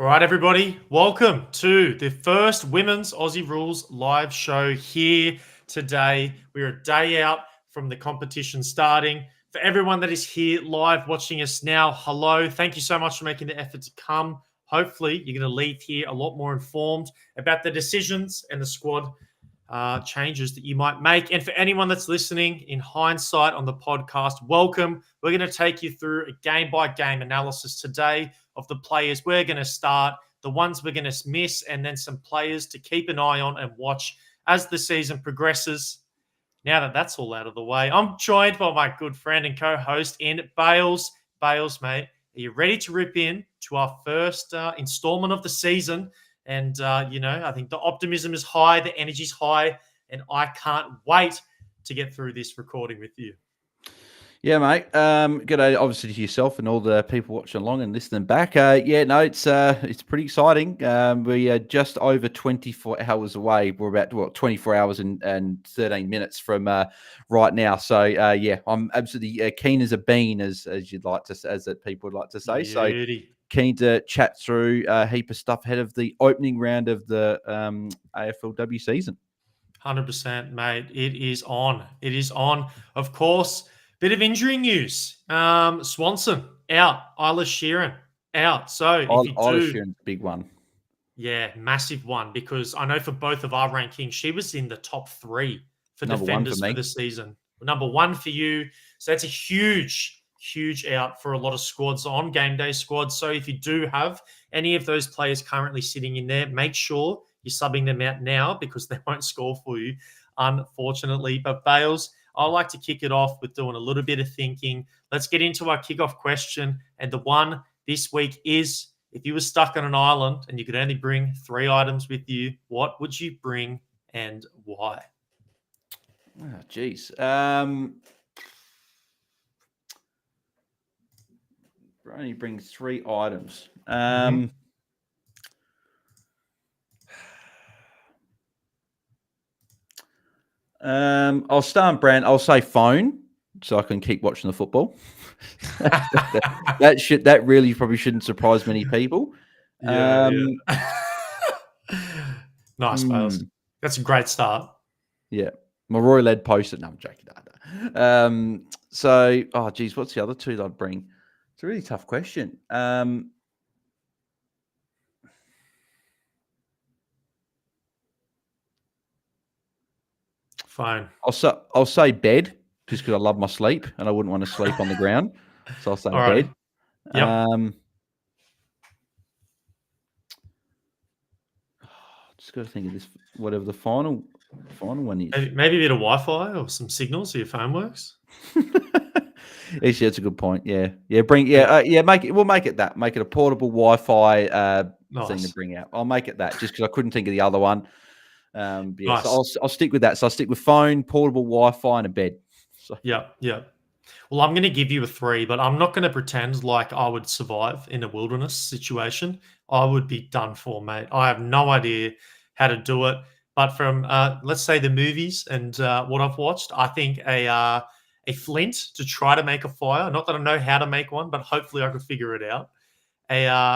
All right, everybody, welcome to the first Women's Aussie Rules live show here today. We're a day out from the competition starting. For everyone that is here live watching us now, hello. Thank you so much for making the effort to come. Hopefully, you're going to leave here a lot more informed about the decisions and the squad changes that you might make. And for anyone that's listening in hindsight on the podcast, welcome. We're going to take you through a game-by-game analysis today of the players we're going to start, the ones we're going to miss, and then some players to keep an eye on and watch as the season progresses. Now that that's all out of the way, I'm joined by my good friend and co-host in Bales. Bales, mate, are you ready to rip in to our first installment of the season? And, I think the optimism is high, the energy's high, and I can't wait to get through this recording with you. Yeah, mate. Good day, obviously, to yourself and all the people watching along and listening back. It's pretty exciting. We are just over 24 hours away. We're about 24 hours and 13 minutes from right now. So I'm absolutely keen as a bean, as you'd like to, as that people would like to say. Beauty. So keen to chat through a heap of stuff ahead of the opening round of the AFLW season. 100%, mate. It is on. It is on. Of course. Bit of injury news. Swanson out. Isla Sheeran out. So if you Isla do, Sheeran's a big one. Yeah, massive one, because I know for both of our rankings, she was in the top 3 for Number defenders one for the season. Number 1 for you. So that's a huge out for a lot of squads on GameDay Squad. So if you do have any of those players currently sitting in there, make sure you're subbing them out now because they won't score for you, unfortunately. But Bales, I like to kick it off with doing a little bit of thinking. Let's get into our kickoff question. And the one this week is, if you were stuck on an island and you could only bring 3 items with you, what would you bring and why? Oh, geez. Only bring 3 items. I'll start brand. I'll say phone, so I can keep watching the football. that really probably shouldn't surprise many people. Yeah. Nice, Bales. That's a great start. Yeah, my Roy led post-it. No, I'm joking. What's the other 2 that I'd bring? It's a really tough question. Fine. I'll say bed, just because I love my sleep and I wouldn't want to sleep on the ground. So I'll say bed. Yep. Just got to think of this. Whatever the final one is. Maybe a bit of Wi-Fi or some signal so your phone works. Actually, that's a good point. Yeah. We'll make it that. Make it a portable Wi-Fi thing to bring out. I'll make it that just because I couldn't think of the other one. Nice. So I'll stick with that. So I'll stick with phone, portable Wi-Fi, and a bed. So. Yeah. Well, I'm going to give you a 3, but I'm not going to pretend like I would survive in a wilderness situation. I would be done for, mate. I have no idea how to do it. But from, let's say, the movies and what I've watched, I think a flint to try to make a fire. Not that I know how to make one, but hopefully I could figure it out.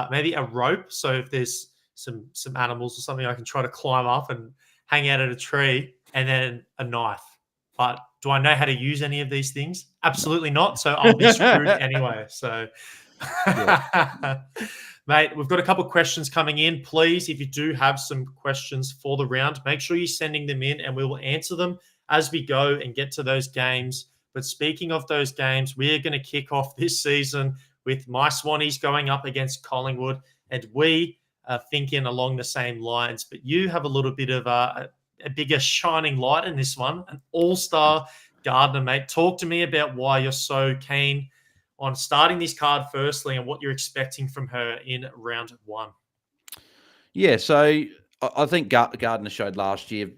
Maybe a rope. So if there's some animals or something, I can try to climb up and hang out at a tree, and then a knife. But do I know how to use any of these things? Absolutely not. So I'll be screwed anyway. So, mate, we've got a couple of questions coming in. Please, if you do have some questions for the round, make sure you're sending them in and we will answer them as we go and get to those games. But speaking of those games, we're going to kick off this season with my Swannies going up against Collingwood, and we are thinking along the same lines. But you have a little bit of a bigger shining light in this one, an all-star Gardner, mate. Talk to me about why you're so keen on starting this card firstly and what you're expecting from her in round 1. Yeah, so I think Gardner showed last year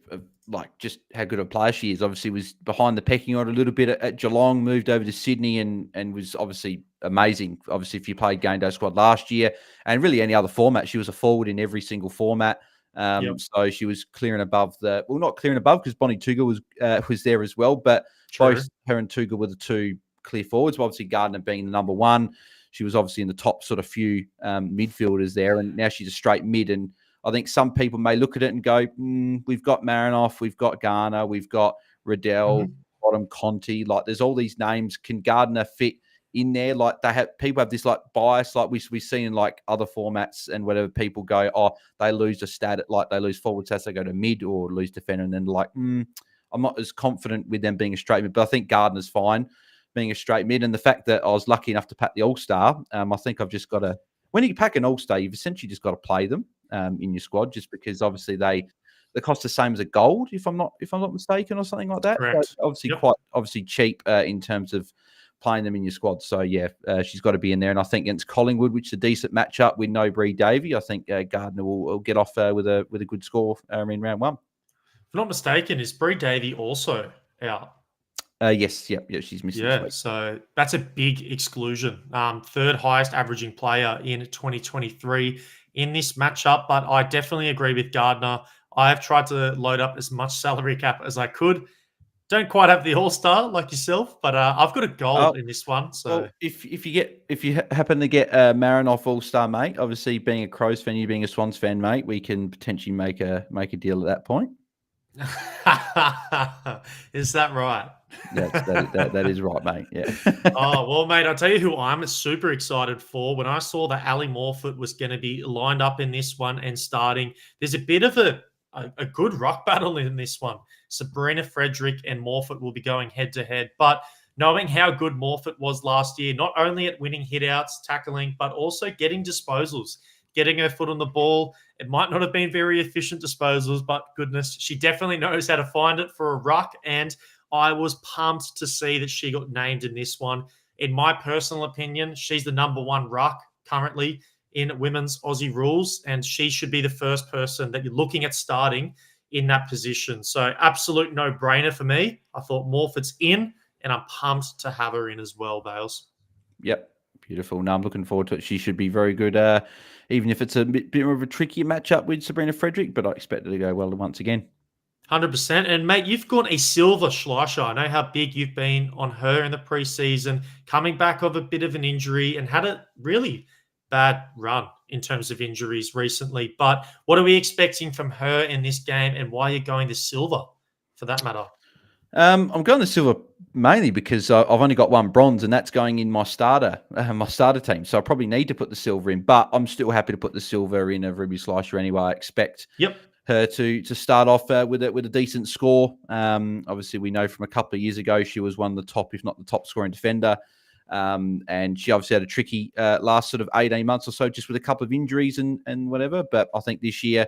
just how good a player she is. Obviously was behind the pecking order a little bit at Geelong, moved over to Sydney and was obviously amazing. Obviously, if you played GameDay Squad last year and really any other format, she was a forward in every single format. So she was clearing above not clearing above because Bonnie Tuga was there as well, but both her and Tuga were the 2 clear forwards. But obviously, Gardner being the number 1, she was obviously in the top sort of few midfielders there, and now she's a straight mid. And I think some people may look at it and go, we've got Marinoff, we've got Garner, we've got Riddell, Bottom, Conti. Like, there's all these names. Can Gardner fit in there? Like, people have this like bias, like we've seen in like other formats and whatever. People go, oh, they lose a stat at, like, they lose forward stats, they go to mid or lose defender, and then like, I'm not as confident with them being a straight mid, but I think Gardner's fine being a straight mid. And the fact that I was lucky enough to pack the All-Star, I think I've just got to, when you pack an All-Star, you've essentially just got to play them in your squad, just because obviously they cost the same as a gold, if I'm not mistaken, or something like that. Correct. So obviously quite cheap in terms of playing them in your squad. So yeah, she's got to be in there. And I think against Collingwood, which is a decent matchup with no Bree Davey, I think Gardner will get off with a good score in round one. If I'm not mistaken, is Bree Davey also out? Yes, yeah, she's missing. Yeah, so that's a big exclusion. Third highest averaging player in 2023 in this matchup, but I definitely agree with Gardner. I've tried to load up as much salary cap as I could. Don't quite have the All-Star like yourself, but I've got a gold in this one. So well, if you happen to get Marinoff All-Star, mate, obviously being a Crows fan, you being a Swans fan, mate, we can potentially make a deal at that point. Is that right? That is right, mate. Yeah. Oh, well, mate, I'll tell you who I'm super excited for. When I saw that Ali Morfitt was going to be lined up in this one and starting, there's a bit of a good rock battle in this one. Sabrina Frederick and Morfitt will be going head-to-head. But knowing how good Morfitt was last year, not only at winning hit-outs, tackling, but also getting disposals, getting her foot on the ball. It might not have been very efficient disposals, but goodness, she definitely knows how to find it for a ruck. And I was pumped to see that she got named in this one. In my personal opinion, she's the number one ruck currently in women's Aussie rules, and she should be the first person that you're looking at starting in that position. So absolute no-brainer for me. I thought Morfitt's in, and I'm pumped to have her in as well, Bales. Yep. Beautiful. No, I'm looking forward to it. She should be very good, even if it's a bit more of a trickier matchup with Sabrina Frederick, but I expect her to go well once again. 100%. And, mate, you've got a silver Schleicher. I know how big you've been on her in the preseason, coming back of a bit of an injury and had a really bad run in terms of injuries recently. But what are we expecting from her in this game, and why are you going to silver for that matter? I'm going to silver mainly because I've only got one bronze, and that's going in my starter team. So I probably need to put the silver in, but I'm still happy to put the silver in of Ruby Schleicher anyway. I expect her to start off with a decent score. Obviously, we know from a couple of years ago she was one of the top, if not the top scoring defender. And she obviously had a tricky last sort of 18 months or so, just with a couple of injuries and whatever. But I think this year,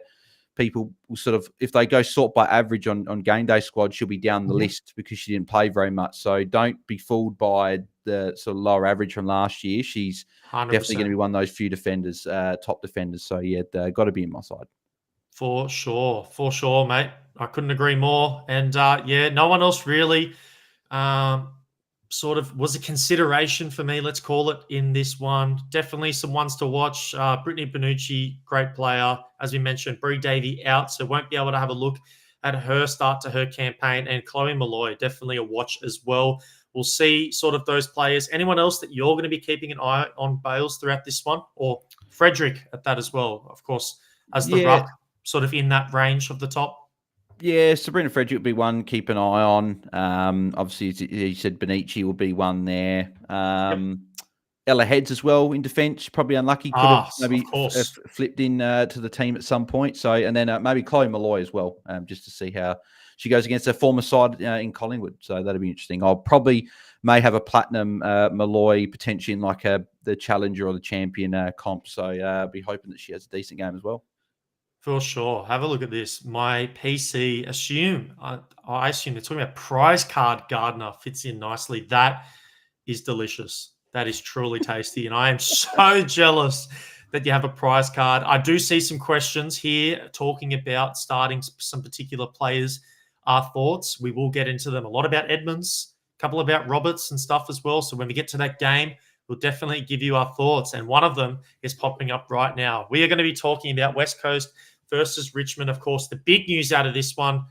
people will sort of, if they go sort by average on GameDay Squad, she'll be down the list because she didn't play very much. So don't be fooled by the sort of lower average from last year. She's 100%. Definitely going to be one of those few defenders, top defenders. So yeah, got to be in my side. For sure, mate. I couldn't agree more. And no one else really sort of was a consideration for me, let's call it, in this one. Definitely some ones to watch. Brittany Bonucci, great player. As we mentioned, Bree Davey out, so won't be able to have a look at her start to her campaign. And Chloe Malloy, definitely a watch as well. We'll see sort of those players. Anyone else that you're going to be keeping an eye on, Bales, throughout this one? Or Frederick at that as well, of course, as the ruck sort of in that range of the top. Yeah, Sabrina Frederick will be one. Keep an eye on. Obviously, you said Bonici will be one there. Ella Heads as well in defence. Probably unlucky. Could have maybe flipped in to the team at some point. So, and then maybe Chloe Malloy as well, just to see how she goes against her former side in Collingwood. So that'll be interesting. I'll probably may have a platinum Malloy potentially in like the challenger or the champion comp. So I'll be hoping that she has a decent game as well. For sure. Have a look at this. My PC I assume they're talking about prize card Gardner fits in nicely. That is delicious. That is truly tasty. And I am so jealous that you have a prize card. I do see some questions here talking about starting some particular players. Our thoughts. We will get into them. A lot about Edmonds, a couple about Roberts and stuff as well. So when we get to that game, we'll definitely give you our thoughts. And one of them is popping up right now. We are going to be talking about West Coast versus Richmond. Of course, the big news out of this one,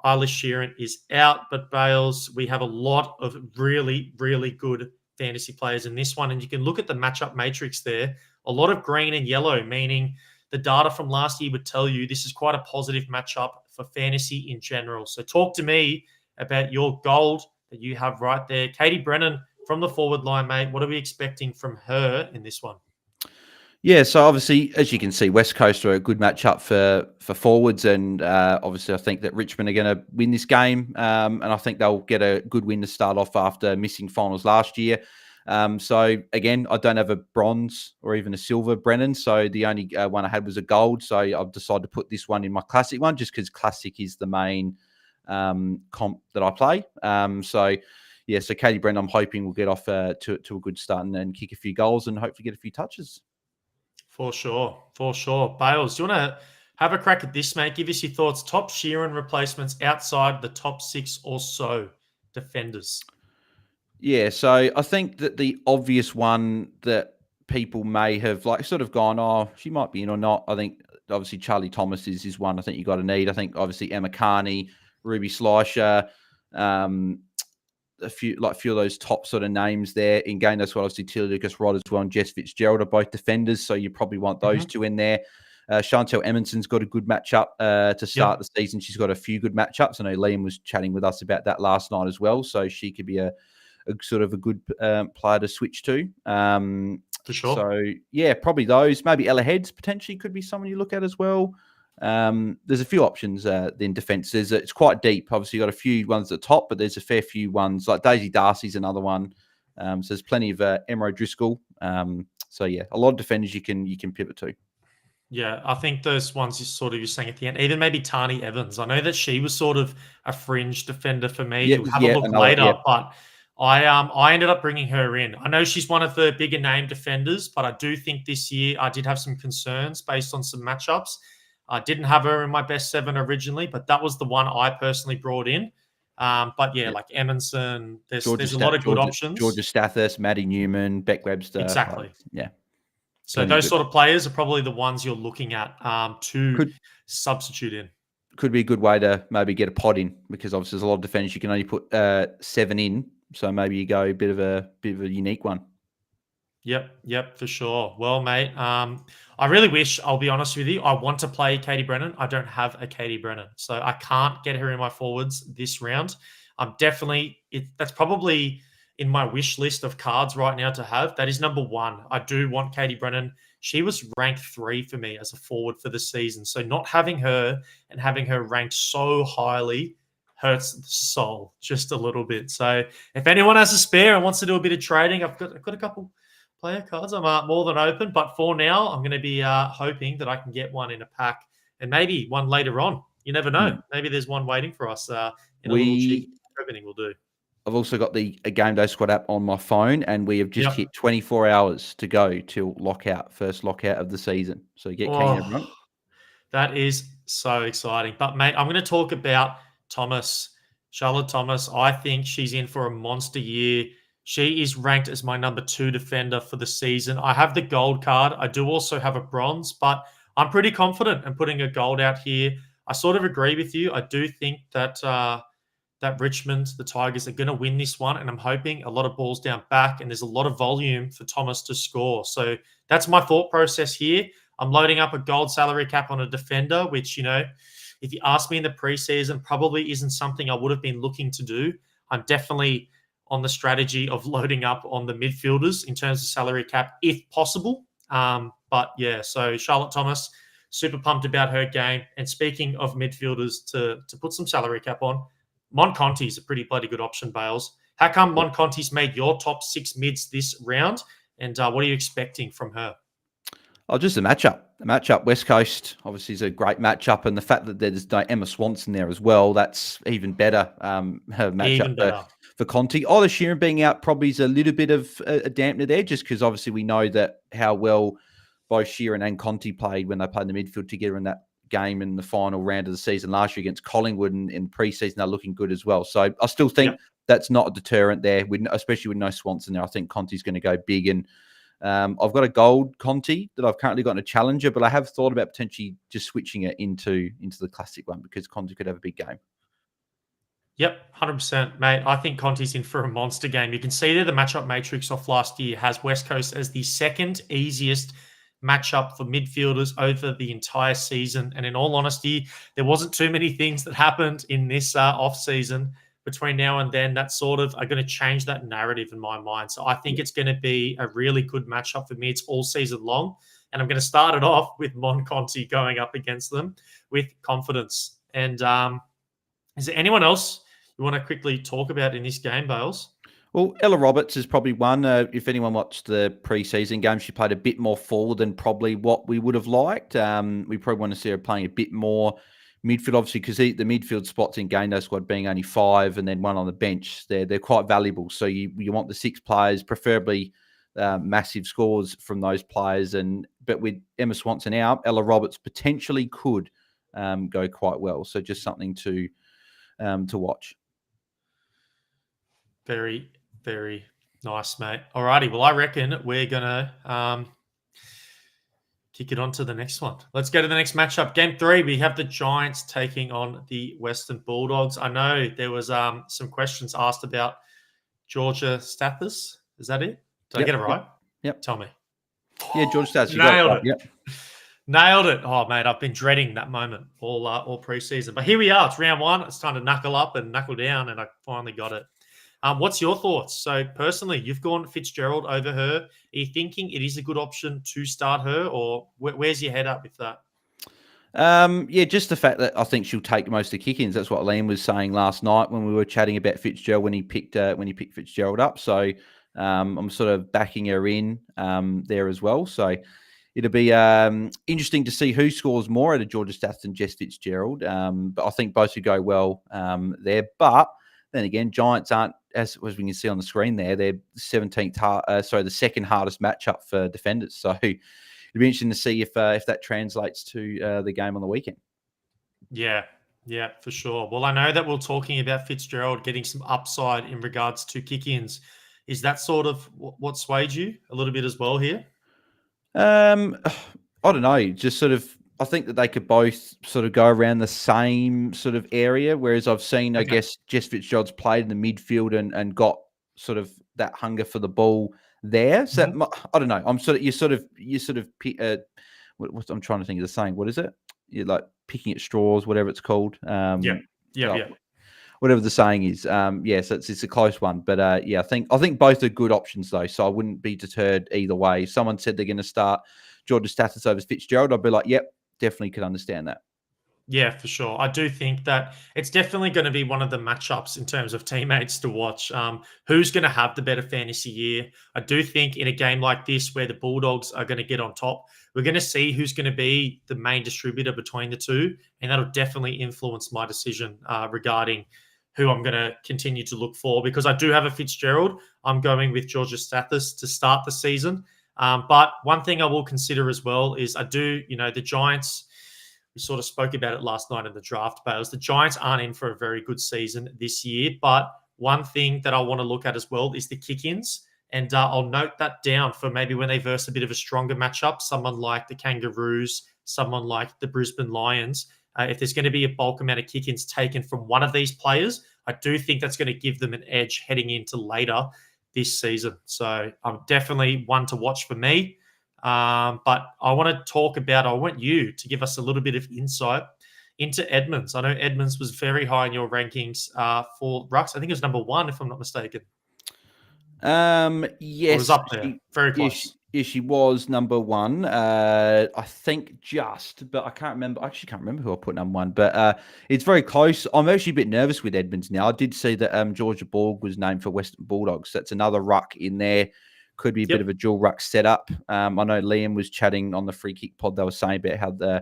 Eilish Sheeran is out. But Bales, we have a lot of really, really good fantasy players in this one. And you can look at the matchup matrix there. A lot of green and yellow, meaning the data from last year would tell you this is quite a positive matchup for fantasy in general. So talk to me about your gold that you have right there. Katie Brennan from the forward line, mate. What are we expecting from her in this one? Yeah, so obviously, as you can see, West Coast are a good matchup for forwards, and obviously, I think that Richmond are going to win this game, and I think they'll get a good win to start off after missing finals last year. So again, I don't have a bronze or even a silver Brennan, so the only one I had was a gold. So I've decided to put this one in my classic one, just because classic is the main comp that I play. So yeah, so Katie Brennan, I'm hoping will get off to a good start and then kick a few goals and hopefully get a few touches. For sure. Bales, do you want to have a crack at this, mate? Give us your thoughts. Top Sheeran replacements outside the top 6 or so defenders. Yeah, so I think that the obvious one that people may have sort of gone, oh, she might be in or not. I think obviously Charlie Thomas is one I think you got to need. I think obviously Emma Carney, Ruby Slisher, a few of those top sort of names there in game. That's what obviously Tilly Lucas Rod as well and Jess Fitzgerald are both defenders, so you probably want those two in there. Chantel Emmonson's got a good matchup to start the season. She's got a few good matchups. I know Liam was chatting with us about that last night as well, so she could be a sort of a good player to switch to. For sure. So yeah, probably those. Maybe Ella Heads potentially could be someone you look at as well. There's a few options in defence. It's quite deep. Obviously, you've got a few ones at the top, but there's a fair few ones like Daisy Darcy's another one. So there's plenty of Emma O'Driscoll. So yeah, a lot of defenders you can pivot to. Yeah, I think those ones you're saying at the end, even maybe Tani Evans. I know that she was sort of a fringe defender for me. You'll have a look later, but I ended up bringing her in. I know she's one of the bigger name defenders, but I do think this year I did have some concerns based on some matchups. I didn't have her in my best 7 originally, but that was the one I personally brought in. But yeah, like Emerson, there's a lot of good options. Georgia Stathis, Maddie Newman, Beck Webster. Exactly. Yeah. So those sort of players are probably the ones you're looking at to substitute in. Could be a good way to maybe get a pod in, because obviously there's a lot of defenders you can only put 7 in. So maybe you go a bit of a unique one. Yep, for sure. Well, mate, I really wish, I'll be honest with you, I want to play Katie Brennan. I don't have a Katie Brennan, so I can't get her in my forwards this round. I'm definitely, that's probably in my wish list of cards right now to have. That is number 1. I do want Katie Brennan. She was ranked 3 for me as a forward for the season. So not having her and having her ranked so highly hurts the soul just a little bit. So if anyone has a spare and wants to do a bit of trading, I've got a couple player cards. I'm more than open, but for now, I'm going to be hoping that I can get one in a pack and maybe one later on. You never know. Maybe there's one waiting for us in a little cheap everything will do. I've also got the GameDay Squad app on my phone, and we have just hit 24 hours to go till first lockout of the season. So get keen, everyone. That is so exciting. But, mate, I'm going to talk about Charlotte Thomas. I think she's in for a monster year. She is ranked as my number 2 defender for the season. I have the gold card. I do also have a bronze, but I'm pretty confident in putting a gold out here. I sort of agree with you. I do think that that Richmond, the Tigers, are going to win this one, and I'm hoping a lot of balls down back, and there's a lot of volume for Thomas to score. So that's my thought process here. I'm loading up a gold salary cap on a defender, which, if you ask me in the preseason, probably isn't something I would have been looking to do. I'm definitely on the strategy of loading up on the midfielders in terms of salary cap, if possible. But yeah, so Charlotte Thomas, super pumped about her game. And speaking of midfielders to put some salary cap on, Monconti is a pretty bloody good option, Bales. How come Monconti's made your top 6 mids this round? And what are you expecting from her? Oh, just a matchup. The matchup, West Coast, obviously, is a great matchup. And the fact that there's Emma Swanson there as well, that's even better. Her matchup for Conti. Ola Sheeran being out probably is a little bit of a dampener there, just because obviously we know that how well both Sheeran and Conti played when they played in the midfield together in that game in the final round of the season last year against Collingwood, and in pre-season they're looking good as well. So I still think that's not a deterrent there, especially with no Swanson there. I think Conti's going to go big, and I've got a gold Conti that I've currently got in a challenger, but I have thought about potentially just switching it into the classic one, because Conti could have a big game. Yep, 100%, mate. I think Conti's in for a monster game. You can see there the matchup matrix off last year has West Coast as the second easiest matchup for midfielders over the entire season. And in all honesty, there wasn't too many things that happened in this off season between now and then that sort of are going to change that narrative in my mind. So I think it's going to be a really good matchup for mids all season long. And I'm going to start it off with Mon Conti going up against them with confidence. And is there anyone else you want to quickly talk about in this game, Bales? Well, Ella Roberts is probably one. If anyone watched the preseason game, she played a bit more forward than probably what we would have liked. We probably want to see her playing a bit more midfield, obviously, because the midfield spots in GameDay Squad being only 5 and then one on the bench, they're quite valuable. So you want the 6 players, preferably massive scores from those players. But with Emma Swanson out, Ella Roberts potentially could go quite well. So just something to watch. Very, very nice, mate. Alrighty, well, I reckon we're gonna kick it on to the next one. Let's go to the next matchup. Game 3, we have the Giants taking on the Western Bulldogs. I know there was some questions asked about Georgia Stathis. Is that it? Did I get it right? Yep. Tell me. Yeah, Georgia Stathis. Nailed it. Yep. Nailed it. Oh, mate, I've been dreading that moment all preseason. But here we are. It's round 1. It's time to knuckle up and knuckle down, and I finally got it. What's your thoughts? So personally, you've gone Fitzgerald over her. Are you thinking it is a good option to start her, or where's your head up with that? Yeah, just the fact that I think she'll take most of the kick-ins. That's what Liam was saying last night when we were chatting about Fitzgerald when he picked Fitzgerald up. So I'm sort of backing her in there as well. So it'll be interesting to see who scores more out of Georgia Stathis and Jess Fitzgerald. But I think both would go well there. But then again, Giants aren't, as we can see on the screen there, they're the second hardest matchup for defenders. So it'll be interesting to see if that translates to the game on the weekend. Yeah, for sure. Well, I know that we're talking about Fitzgerald getting some upside in regards to kick-ins. Is that sort of what swayed you a little bit as well here? I don't know. Just sort of, I think that they could both sort of go around the same sort of area. Whereas I've seen, I guess, Jess Fitzgerald's played in the midfield and got sort of that hunger for the ball there. So I don't know. I'm sort of what I'm trying to think of the saying. What is it? You're like picking at straws, whatever it's called. Yeah. Whatever the saying is. So it's a close one. But I think both are good options though. So I wouldn't be deterred either way. If someone said they're going to start Georgia Stathis over Fitzgerald, I'd be like, yep, definitely could understand that. Yeah, for sure. I do think that it's definitely going to be one of the matchups in terms of teammates to watch. Who's going to have the better fantasy year? I do think in a game like this where the Bulldogs are going to get on top, we're going to see who's going to be the main distributor between the two, and that'll definitely influence my decision regarding who I'm going to continue to look for, because I do have a Fitzgerald. I'm going with Georgia Stathis to start the season. But one thing I will consider as well is the Giants, we sort of spoke about it last night in the draft, Bales. The Giants aren't in for a very good season this year. But one thing that I want to look at as well is the kick-ins. And I'll note that down for maybe when they verse a bit of a stronger matchup, someone like the Kangaroos, someone like the Brisbane Lions. If there's going to be a bulk amount of kick-ins taken from one of these players, I do think that's going to give them an edge heading into later this season. So I'm definitely one to watch for me. But I want you to give us a little bit of insight into Edmonds. I know Edmonds was very high in your rankings for Rucks. I think it was number 1, if I'm not mistaken. Yes. It was up there. Very close. Yes, she was number 1. I think but I can't remember. I actually can't remember who I put number 1, but it's very close. I'm actually a bit nervous with Edmonds now. I did see that Georgia Borg was named for Western Bulldogs. That's another ruck in there. Could be a bit of a dual ruck setup. I know Liam was chatting on the free kick pod. They were saying about how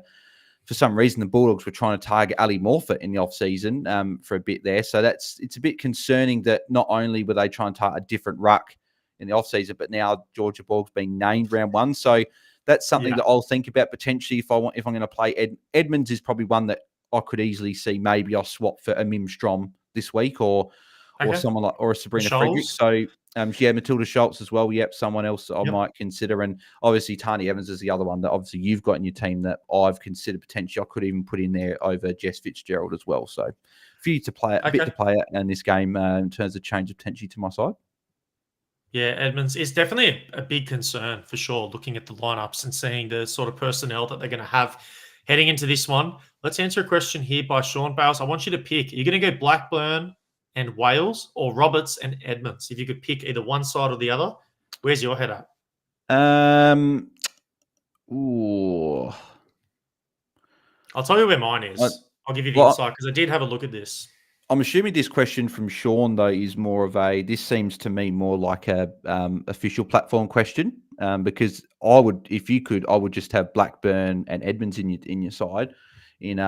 for some reason the Bulldogs were trying to target Ali Morfitt in the off season for a bit there. So it's a bit concerning that not only were they trying to target a different ruck in the off season, but now Georgia Borg's been named round 1. So that's something that I'll think about potentially if I'm going to play. Edmonds is probably one that I could easily see. Maybe I'll swap for a Mim Strom this week or someone like, or a Sabrina Frederick. So Matilda Schultz as well. Yep, someone else that I might consider. And obviously Tani Evans is the other one that obviously you've got in your team that I've considered potentially. I could even put in there over Jess Fitzgerald as well. So a bit to play in this game in terms of change of potentially to my side. Yeah, Edmonds is definitely a big concern for sure, looking at the lineups and seeing the sort of personnel that they're going to have heading into this one. Let's answer a question here by Sean Bales. I want you to pick. Are you going to go Blackburn and Wales or Roberts and Edmonds? If you could pick either one side or the other, where's your head at? Ooh. I'll tell you where mine is. I'll give you the insight because I did have a look at this. I'm assuming this question from Sean, though, is more of this seems to me more like a official platform question because I would, if you could, I would just have Blackburn and Edmonds in your side in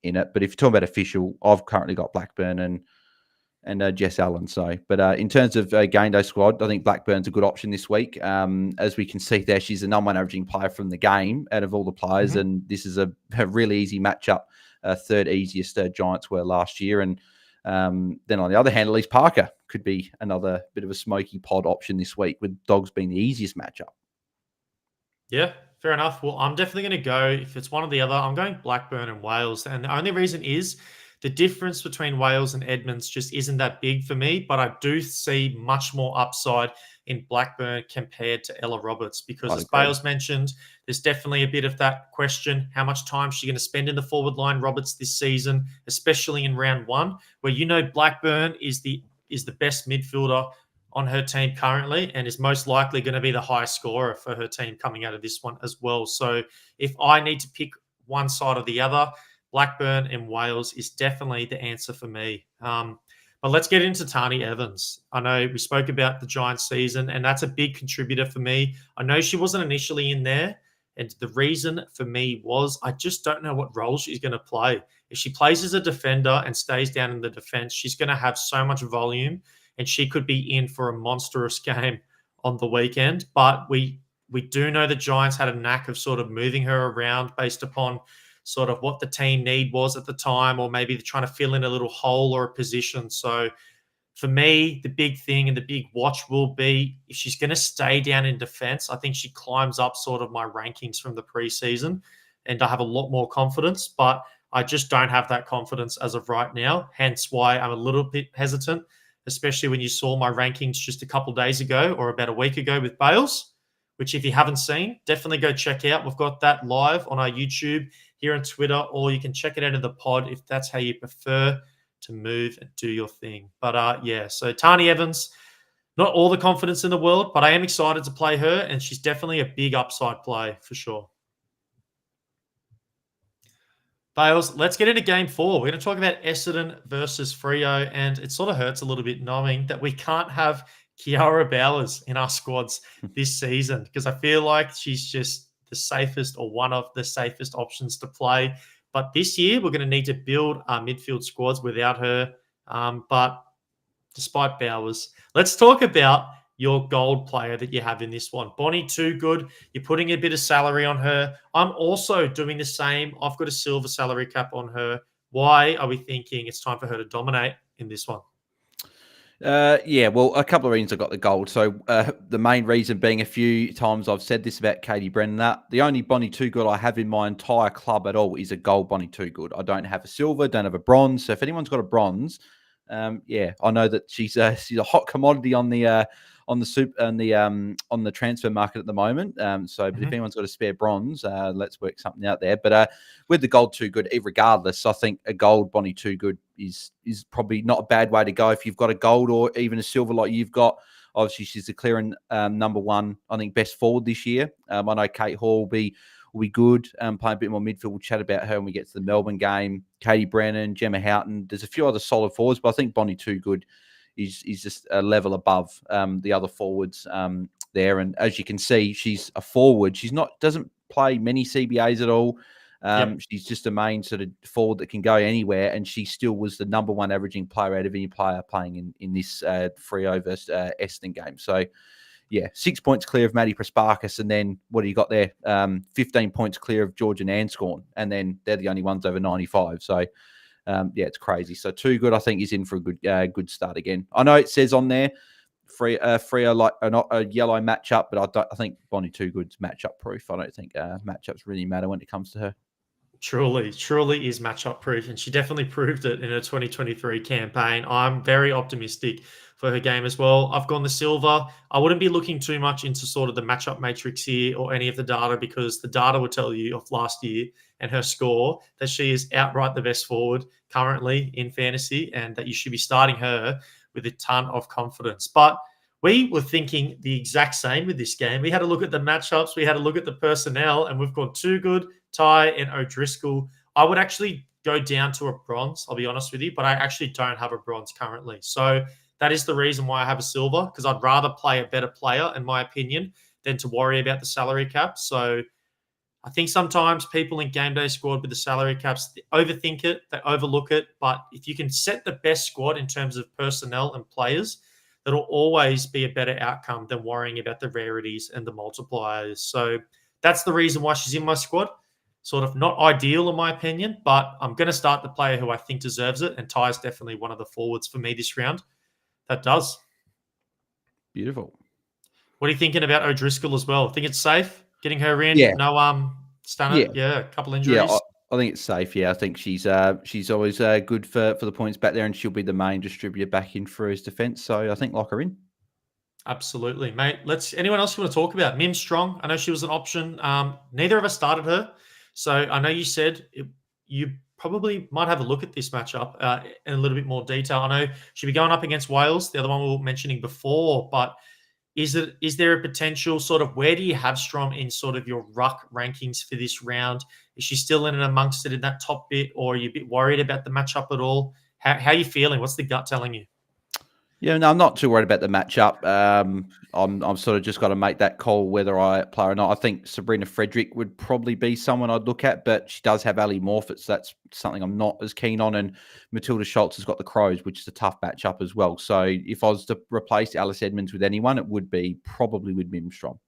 it. But if you're talking about official, I've currently got Blackburn and Jess Allen. So, but in terms of GameDay Squad, I think Blackburn's a good option this week. As we can see there, she's the number one averaging player from the game out of all the players, and this is a really easy matchup. Third easiest Giants were last year. And then on the other hand, Elise Parker could be another bit of a smoky pod option this week, with Dogs being the easiest matchup. Yeah, fair enough. Well, I'm definitely going to go, if it's one or the other, I'm going Blackburn and Wales. And the only reason is the difference between Wales and Edmonds just isn't that big for me, but I do see much more upside in Blackburn compared to Ella Roberts because, as Bales mentioned, there's definitely a bit of that question. How much time is she going to spend in the forward line, Roberts, this season, especially in round one, where Blackburn is the best midfielder on her team currently and is most likely going to be the highest scorer for her team coming out of this one as well. So if I need to pick one side or the other, Blackburn and Wales is definitely the answer for me. But let's get into Tani Evans. I know we spoke about the Giants season, and that's a big contributor for me. I know she wasn't initially in there, and the reason for me was I just don't know what role she's going to play. If she plays as a defender and stays down in the defense, she's going to have so much volume, and she could be in for a monstrous game on the weekend. But we do know the Giants had a knack of sort of moving her around based upon sort of what the team need was at the time, or maybe they're trying to fill in a little hole or a position. So for me, the big thing and the big watch will be if she's going to stay down in defense, I think she climbs up sort of my rankings from the preseason, and I have a lot more confidence, but I just don't have that confidence as of right now. Hence why I'm a little bit hesitant, especially when you saw my rankings just a couple of days ago or about a week ago with Bales, which if you haven't seen, definitely go check out. We've got that live on our YouTube, here on Twitter, or you can check it out in the pod if that's how you prefer to move and do your thing. But yeah, so Tani Evans, not all the confidence in the world, but I am excited to play her, and she's definitely a big upside play for sure. Bales, let's get into game 4. We're going to talk about Essendon versus Freo, and it sort of hurts a little bit knowing that we can't have Kiara Bowers in our squads this season because I feel like she's just the safest or one of the safest options to play. But this year, we're going to need to build our midfield squads without her. But despite Bowers, let's talk about your gold player that you have in this one. Bonnie Too Good. You're putting a bit of salary on her. I'm also doing the same. I've got a silver salary cap on her. Why are we thinking it's time for her to dominate in this one? Yeah, well, a couple of reasons I got the gold. So the main reason being, a few times I've said this about Katie Brennan, that the only Bonnie Too Good I have in my entire club at all is a gold Bonnie Too Good. I don't have a silver, don't have a bronze. So if anyone's got a bronze, yeah, I know that she's a hot commodity on the transfer market at the moment. But if anyone's got a spare bronze, let's work something out there. But with the gold Too Good, regardless, I think a gold Bonnie Too Good is probably not a bad way to go if you've got a gold or even a silver like you've got. Obviously, she's the clear and number one, I think, best forward this year. I know Kate Hall will be good. Playing a bit more midfield. We'll chat about her when we get to the Melbourne game. Katie Brennan, Gemma Houghton. There's a few other solid forwards, but I think Bonnie Too Good is just a level above the other forwards there. And as you can see, she's a forward. Doesn't play many CBAs at all. She's just a main sort of forward that can go anywhere, and she still was the number one averaging player out of any player playing in this Freo versus Essendon game. So, yeah, 6 points clear of Maddie Prasparkas, and then what do you got there? 15 points clear of Georgia Nanscorn, and then they're the only ones over 95. So, yeah, it's crazy. So Too Good, I think, is in for a good start again. I know it says on there, Freo like not a yellow matchup, but I think Bonnie Too Good's matchup proof. I don't think matchups really matter when it comes to her. Truly is matchup proof, and she definitely proved it in her 2023 campaign. I'm very optimistic for her game as well. I've gone the silver. I wouldn't be looking too much into sort of the matchup matrix here or any of the data, because the data will tell you of last year and her score that she is outright the best forward currently in fantasy, and that you should be starting her with a ton of confidence. But we were thinking the exact same with this game. We had a look at the matchups, we had a look at the personnel, and we've got Too Good, Ty, and O'Driscoll. I would actually go down to a bronze, I'll be honest with you, but I actually don't have a bronze currently. So that is the reason why I have a silver, because I'd rather play a better player, in my opinion, than to worry about the salary cap. So I think sometimes people in GameDay Squad with the salary caps, they overthink it, they overlook it. But if you can set the best squad in terms of personnel and players, that'll always be a better outcome than worrying about the rarities and the multipliers. So that's the reason why she's in my squad. Sort of not ideal in my opinion, but I'm going to start the player who I think deserves it. And Ty is definitely one of the forwards for me this round. That does. Beautiful. What are you thinking about O'Driscoll as well? Think it's safe getting her in? Yeah. No, stunner. Yeah, a couple injuries. Yeah, I think it's safe. Yeah, I think she's always good for the points back there, and she'll be the main distributor back in for his defence. So I think lock her in. Absolutely, mate. Anyone else you want to talk about? Mim Strong. I know she was an option. Neither of us started her, so I know you said you probably might have a look at this matchup in a little bit more detail. I know she'll be going up against Wales, the other one we were mentioning before, but is there a potential sort of, where do you have Strom in sort of your ruck rankings for this round? Is she still in and amongst it in that top bit, or are you a bit worried about the matchup at all? How are you feeling? What's the gut telling you? Yeah, no, I'm not too worried about the matchup. I'm sort of just got to make that call whether I play or not. I think Sabrina Frederick would probably be someone I'd look at, but she does have Ali Morfitt, so that's something I'm not as keen on. And Matilda Schultz has got the Crows, which is a tough matchup as well. So if I was to replace Alice Edmonds with anyone, it would be probably with Mim Strom.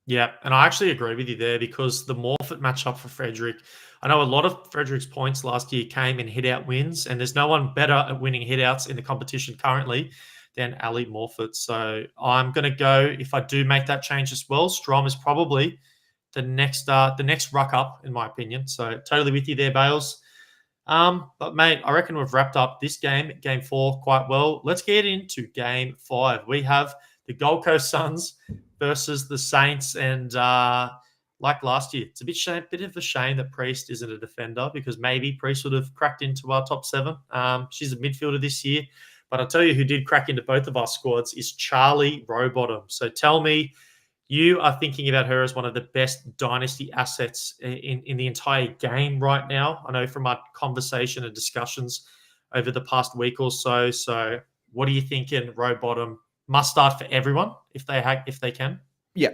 Yeah, and I actually agree with you there, because the Morfitt matchup for Frederick, I know a lot of Frederick's points last year came in hit-out wins, and there's no one better at winning hit-outs in the competition currently than Ali Morfitt. So I'm going to go, if I do make that change as well, Strom is probably the next ruck up, in my opinion. So totally with you there, Bales. But mate, I reckon we've wrapped up this game 4, quite well. Let's get into game 5. We have the Gold Coast Suns versus the Saints, and like last year, it's a bit of a shame that Priest isn't a defender, because maybe Priest would have cracked into our top 7. She's a midfielder this year, but I'll tell you who did crack into both of our squads is Charlie Rowbottom. So tell me, you are thinking about her as one of the best dynasty assets in the entire game right now. I know from our conversation and discussions over the past week or so. So what are you thinking, Rowbottom? Must start for everyone if they can. Yeah,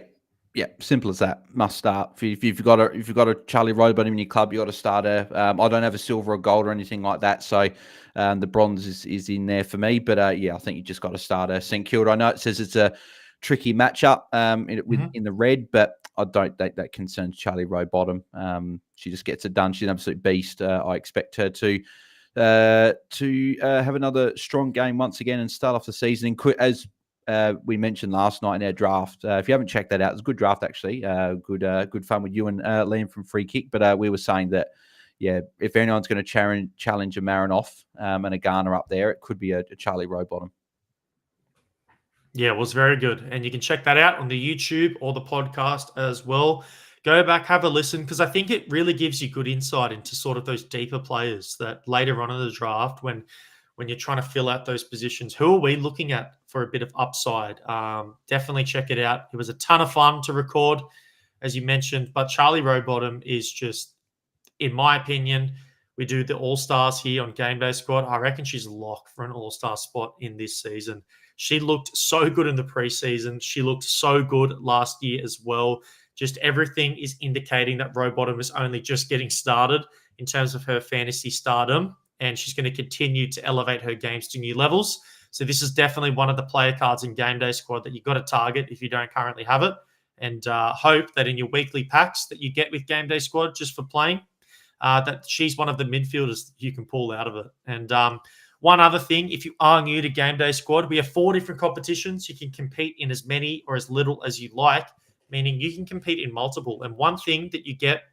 simple as that. Must start. If you've got a Charlie Rowbottom in your club, you got to start her. I don't have a silver or gold or anything like that, so the bronze is in there for me. But yeah, I think you just got to start her. St Kilda, I know it says it's a tricky matchup in the red, but I don't think that concerns Charlie Rowbottom. She just gets it done. She's an absolute beast. I expect her to have another strong game once again and start off the season as we mentioned last night in our draft. If you haven't checked that out, it's a good draft actually. Good fun with you and Liam from Free Kick. But we were saying that, yeah, if anyone's going to challenge a Marinoff and a Garner up there, it could be a Charlie Rowbottom. Yeah, it was very good. And you can check that out on the YouTube or the podcast as well. Go back, have a listen, because I think it really gives you good insight into sort of those deeper players that later on in the draft, when you're trying to fill out those positions, who are we looking at for a bit of upside? Definitely check it out. It was a ton of fun to record, as you mentioned. But Charlie Rowbottom is just, in my opinion, we do the All-Stars here on GameDay Squad. I reckon she's locked for an All-Star spot in this season. She looked so good in the preseason. She looked so good last year as well. Just everything is indicating that Rowbottom is only just getting started in terms of her fantasy stardom, and she's going to continue to elevate her games to new levels. So this is definitely one of the player cards in GameDay Squad that you've got to target if you don't currently have it, and hope that in your weekly packs that you get with GameDay Squad just for playing, that she's one of the midfielders you can pull out of it. And one other thing, if you are new to GameDay Squad, we have 4 different competitions. You can compete in as many or as little as you like, meaning you can compete in multiple. And one thing that you get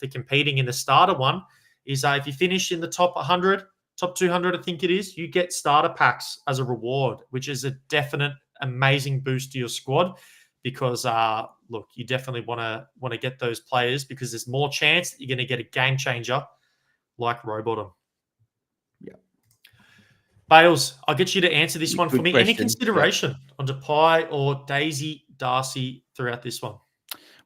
the competing in the starter one is if you finish in the top 100, top 200, I think it is, you get starter packs as a reward, which is a definite amazing boost to your squad because, look, you definitely want to get those players because there's more chance that you're going to get a game changer like Rowbottom. Yeah. Bales, I'll get you to answer this one Good for me. question. Any consideration on Depay or Daisy Darcy throughout this one?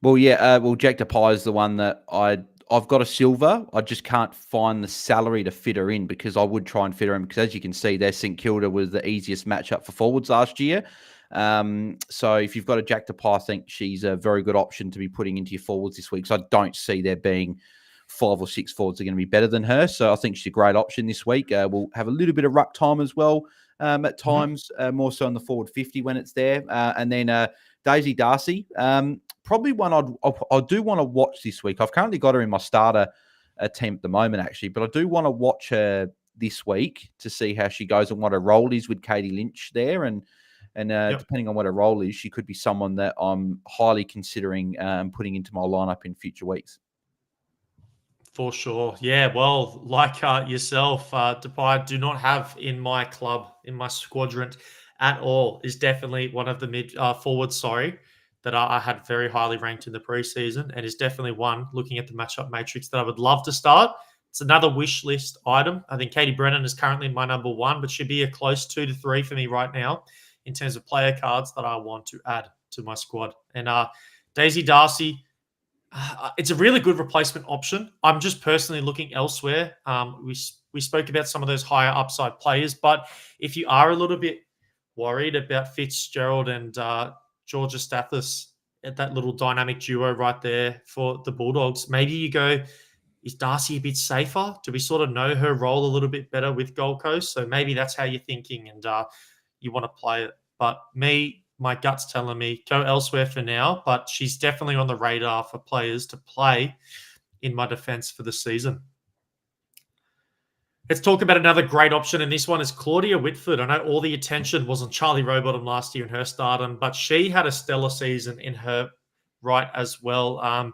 Well, yeah. Jack Depay is the one that I've got a silver. I just can't find the salary to fit her in because I would try and fit her in because, as you can see, their St Kilda was the easiest matchup for forwards last year. So if you've got a Jack Depay, I think she's a very good option to be putting into your forwards this week. So I don't see there being 5 or 6 forwards that are going to be better than her. So I think she's a great option this week. We'll have a little bit of ruck time as well at times, more so in the forward 50 when it's there. And then Daisy Darcy, probably one I do want to watch this week. I've currently got her in my starter team at the moment, actually, but I do want to watch her this week to see how she goes and what her role is with Katie Lynch there. And depending on what her role is, she could be someone that I'm highly considering putting into my lineup in future weeks. For sure. Yeah, well, like yourself, Depay, I do not have in my club, in my squadron at all. Is definitely one of the mid forwards, that I had very highly ranked in the preseason and is definitely one, looking at the matchup matrix, that I would love to start. It's another wish list item. I think Katie Brennan is currently my number 1, but should be a close 2 to 3 for me right now in terms of player cards that I want to add to my squad. And Daisy Darcy, it's a really good replacement option. I'm just personally looking elsewhere. We spoke about some of those higher upside players, but if you are a little bit worried about Fitzgerald and Georgia Stathis at that little dynamic duo right there for the Bulldogs, maybe you go, is Darcy a bit safer? Do we sort of know her role a little bit better with Gold Coast? So maybe that's how you're thinking and you want to play it. But my gut's telling me go elsewhere for now, but she's definitely on the radar for players to play in my defense for the season. Let's talk about another great option, and this one is Claudia Whitford. I know all the attention was on Charlie Rowbottom last year in her stardom, but she had a stellar season in her right as well.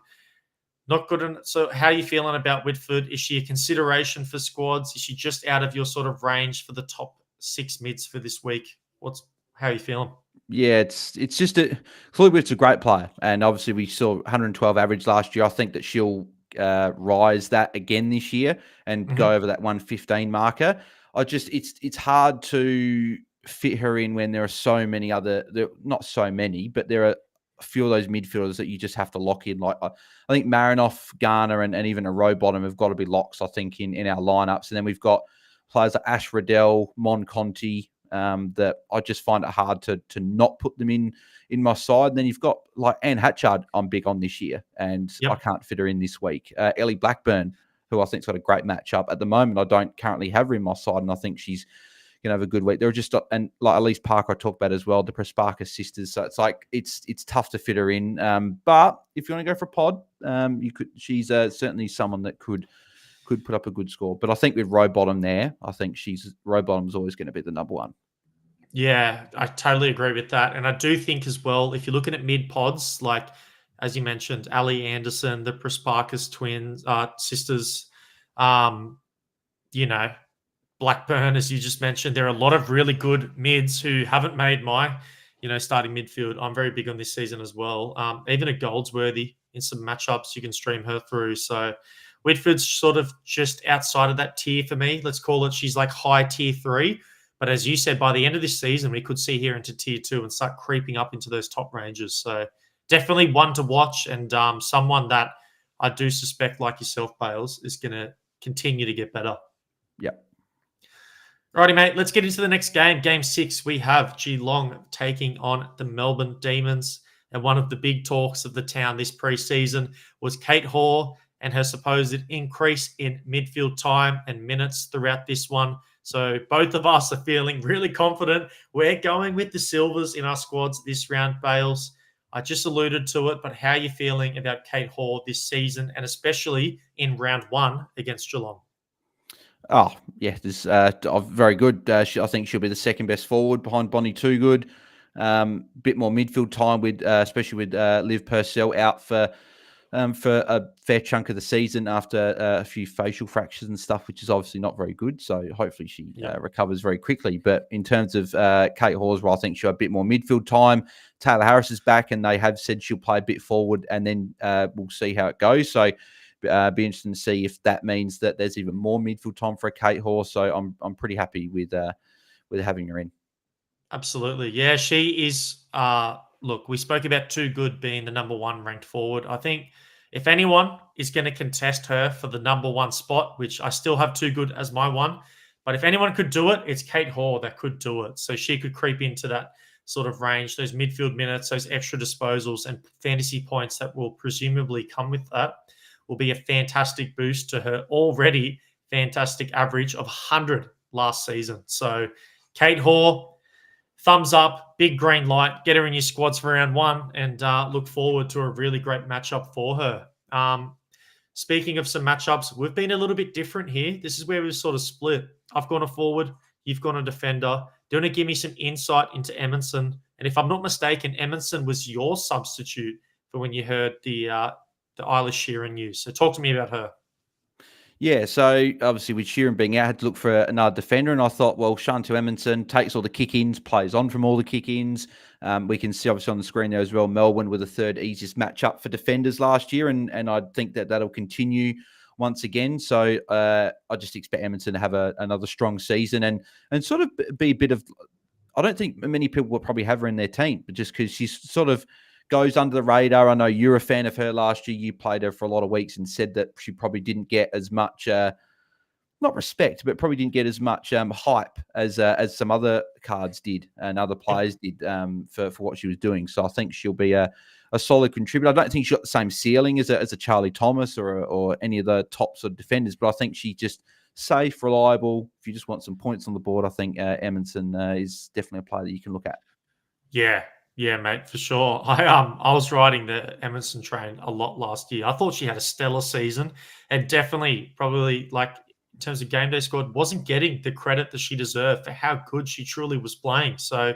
Not good. So how are you feeling about Whitford? Is she a consideration for squads? Is she just out of your sort of range for the top 6 mids for this week? How are you feeling? Yeah, it's just Claudia Whitford's a great player, and obviously we saw 112 average last year. I think that she'll rise that again this year and go over that 115 marker. It's hard to fit her in when there are so many not so many, but there are a few of those midfielders that you just have to lock in. Like I think Marinoff, Garner, and even a Rowbottom have got to be locks, I think, in our lineups. And then we've got players like Ash Riddell, Mon Conti, that I just find it hard to not put them in my side. And then you've got like Anne Hatchard I'm big on this year, and I can't fit her in this week. Ellie Blackburn, who I think's got a great matchup. At the moment, I don't currently have her in my side, and I think she's going to have a good week. There are just, and like Elise Parker I talked about as well, the Presparka sisters. So it's like, it's tough to fit her in. But if you want to go for a pod, you could. She's certainly someone that could put up a good score. But I think with Rowbottom there, I think Rowbottom's always going to be the number 1. Yeah, I totally agree with that. And I do think as well, if you're looking at mid pods, like as you mentioned, Ali Anderson, the Presparkas twins, sisters, Blackburn, as you just mentioned, there are a lot of really good mids who haven't made my, starting midfield. I'm very big on this season as well. Even a Goldsworthy in some matchups, you can stream her through. So Whitford's sort of just outside of that tier for me. Let's call it, she's like high tier 3. But as you said, by the end of this season, we could see here into tier 2 and start creeping up into those top ranges. So definitely one to watch, and someone that I do suspect, like yourself, Bales, is going to continue to get better. Yep. Alrighty, mate. Let's get into the next game. Game 6, we have Geelong taking on the Melbourne Demons. And one of the big talks of the town this preseason was Kate Hoare and her supposed increase in midfield time and minutes throughout this one. So both of us are feeling really confident. We're going with the Silvers in our squads this round, Bales. I just alluded to it, but how are you feeling about Kate Hoare this season, and especially in round 1 against Geelong? Oh, yeah, this very good. I think she'll be the second best forward behind Bonnie Toogood. Bit more midfield time with, especially with Liv Purcell out for for a fair chunk of the season after a few facial fractures and stuff, which is obviously not very good. So hopefully she recovers very quickly. But in terms of Kate Horsburgh, I think she'll have a bit more midfield time. Taylor Harris is back, and they have said she'll play a bit forward, and then we'll see how it goes. So be interesting to see if that means that there's even more midfield time for a Kate Horse. So I'm pretty happy with having her in. Absolutely. Yeah, she is. Look, we spoke about Too Good being the number 1 ranked forward. I think if anyone is going to contest her for the number 1 spot, which I still have Too Good as my one, but if anyone could do it, it's Kate Hoare that could do it. So she could creep into that sort of range, those midfield minutes, those extra disposals and fantasy points that will presumably come with that will be a fantastic boost to her already fantastic average of 100 last season. So Kate Hoare, thumbs up, big green light, get her in your squads for round 1 and look forward to a really great matchup for her. Speaking of some matchups, we've been a little bit different here. This is where we've sort of split. I've gone a forward, you've gone a defender. Do you want to give me some insight into Emerson? And if I'm not mistaken, Emerson was your substitute for when you heard the Isla Sheeran news. So talk to me about her. Yeah, so obviously with Sheeran being out, I had to look for another defender, and I thought, well, Shantu Emerson takes all the kick-ins, plays on from all the kick-ins. We can see obviously on the screen there as well, Melbourne were the 3rd easiest matchup for defenders last year, and I think that that'll continue once again. So I just expect Emerson to have another strong season and sort of be a bit of, I don't think many people will probably have her in their team, but just because she's sort of goes under the radar. I know you're a fan of her last year. You played her for a lot of weeks and said that she probably didn't get as much, not respect, but probably didn't get as much hype as some other cards did and other players did for what she was doing. So I think she'll be a solid contributor. I don't think she's got the same ceiling as a Charlie Thomas or any of the top sort of defenders, but I think she just safe, reliable. If you just want some points on the board, I think Emerson is definitely a player that you can look at. Yeah, mate, for sure. I was riding the Emerson train a lot last year. I thought she had a stellar season and definitely probably like in terms of game day squad wasn't getting the credit that she deserved for how good she truly was playing. So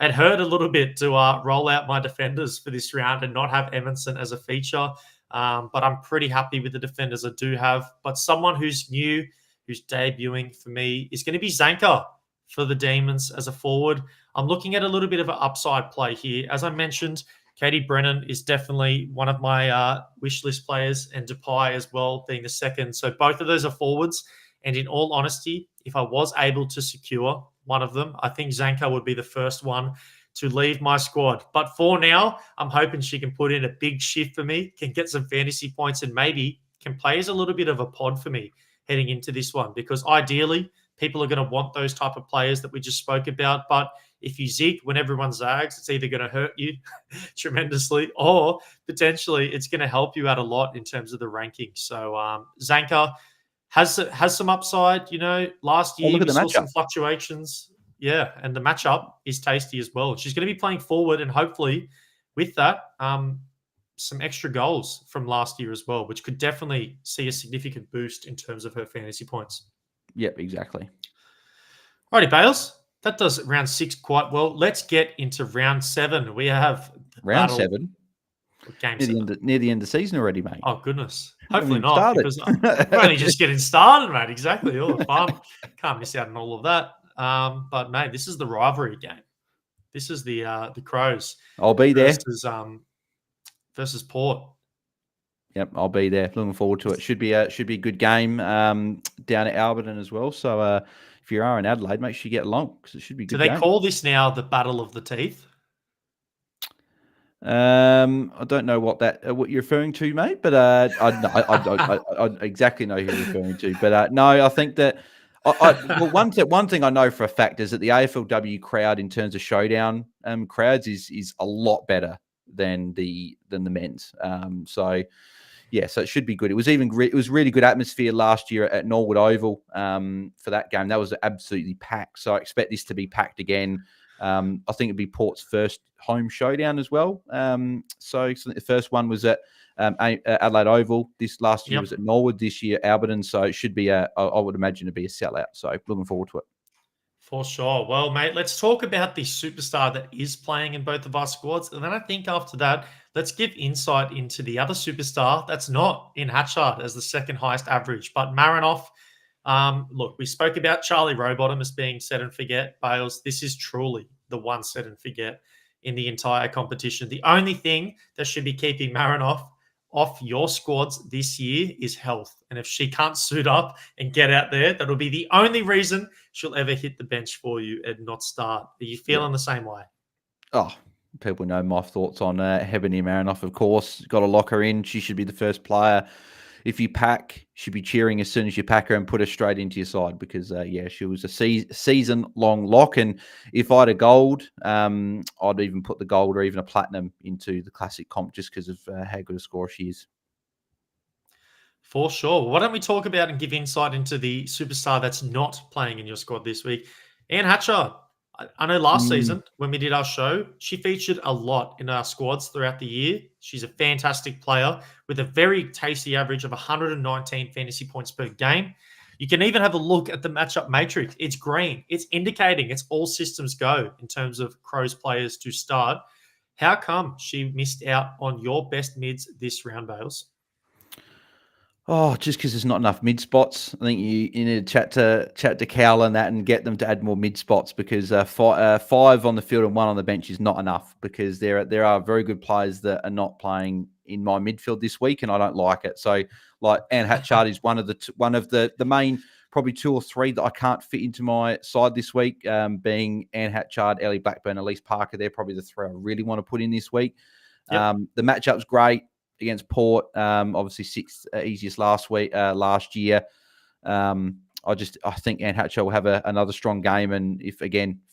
it hurt a little bit to roll out my defenders for this round and not have Emerson as a feature. But I'm pretty happy with the defenders I do have. But someone who's new, who's debuting for me is going to be Zanka for the Demons as a forward. I'm looking at a little bit of an upside play here. As I mentioned, Katie Brennan is definitely one of my wish list players, and Depay as well being the second. So both of those are forwards. And in all honesty, if I was able to secure one of them, I think Zanka would be the first one to leave my squad. But for now, I'm hoping she can put in a big shift for me, can get some fantasy points, and maybe can play as a little bit of a pod for me heading into this one. Because ideally, people are going to want those type of players that we just spoke about. But if you zig when everyone zags, it's either going to hurt you tremendously or potentially it's going to help you out a lot in terms of the ranking. So Zanka has some upside. You know, last year we saw some fluctuations. Yeah, and the matchup is tasty as well. She's going to be playing forward and hopefully with that, some extra goals from last year as well, which could definitely see a significant boost in terms of her fantasy points. Yep, exactly. Righty, Bales. That does round 6 quite well. Let's get into round 7. We have round 7. Game near the end of the season already, mate. Oh goodness! Hopefully not, because we're only just getting started, mate. Exactly. All the fun. Can't miss out on all of that. But mate, this is the rivalry game. This is the Crows. I'll be there versus Port. Yep, I'll be there. Looking forward to it. Should be a good game down at Alberton as well. So if you are in Adelaide, make sure you get along because it should be good. Do they call this now the Battle of the Teeth? I don't know what you're referring to, mate, but I exactly know who you're referring to. But no, I think that one thing I know for a fact is that the AFLW crowd in terms of showdown crowds is a lot better than the men's. So it should be good. It was really good atmosphere last year at Norwood Oval for that game. That was absolutely packed. So I expect this to be packed again. I think it'd be Port's first home showdown as well. So the first one was at Adelaide Oval. This last year was at Norwood. This year Alberton. So it should be I would imagine it'd be a sellout. So looking forward to it. For sure. Well, mate, let's talk about the superstar that is playing in both of our squads. And then I think after that, let's give insight into the other superstar that's not in Hatchard as the second highest average. But Marinoff, look, we spoke about Charlie Rowbottom as being set and forget. Bales, this is truly the one set and forget in the entire competition. The only thing that should be keeping Marinoff off your squads this year is health. And if she can't suit up and get out there, that'll be the only reason she'll ever hit the bench for you and not start. Are you feeling the same way? Oh, people know my thoughts on Hebony Marinoff, of course. Got to lock her in. She should be the first player. If you pack, she'd be cheering as soon as you pack her and put her straight into your side because, she was a season-long lock. And if I had a gold, I'd even put the gold or even a platinum into the classic comp just because of how good a scorer she is. For sure. Why don't we talk about and give insight into the superstar that's not playing in your squad this week? Anne Hatchard. I know last season when we did our show, she featured a lot in our squads throughout the year. She's a fantastic player with a very tasty average of 119 fantasy points per game. You can even have a look at the matchup matrix. It's green. It's indicating it's all systems go in terms of Crows players to start. How come she missed out on your best mids this round, Bales? Oh, just because there's not enough mid spots. I think you need to chat to Cal and that and get them to add more mid spots because five on the field and one on the bench is not enough because there are very good players that are not playing in my midfield this week and I don't like it. So like Anne Hatchard is one of the main probably two or three that I can't fit into my side this week, being Anne Hatchard, Ellie Blackburn, Elise Parker. They're probably the three I really want to put in this week. Yep. The matchup's great against Port, obviously sixth easiest last year. I think Anne Hatcher will have another strong game, and if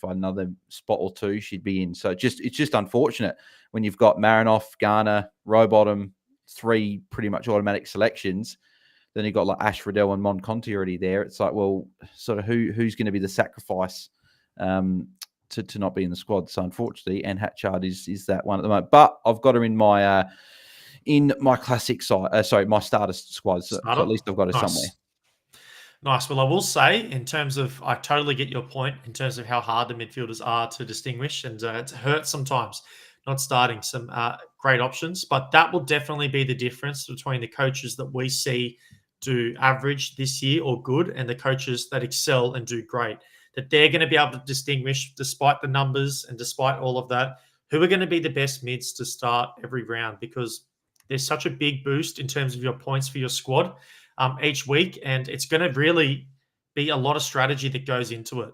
another spot or two, she'd be in. So it's just unfortunate when you've got Marinoff, Garner, Rowbottom, three pretty much automatic selections. Then you've got like Ash Riddell and Mon Conti already there. It's like, well, sort of who's going to be the sacrifice to not be in the squad? So unfortunately, Anne Hatchard is that one at the moment. But I've got her in my classic side, my starter squad. So at least I've got her somewhere. Nice. Well, I will say, in terms of, I totally get your point in terms of how hard the midfielders are to distinguish, and it hurts sometimes not starting some great options. But that will definitely be the difference between the coaches that we see do average this year or good, and the coaches that excel and do great. That they're going to be able to distinguish, despite the numbers and despite all of that, who are going to be the best mids to start every round, because there's such a big boost in terms of your points for your squad each week, and it's going to really be a lot of strategy that goes into it.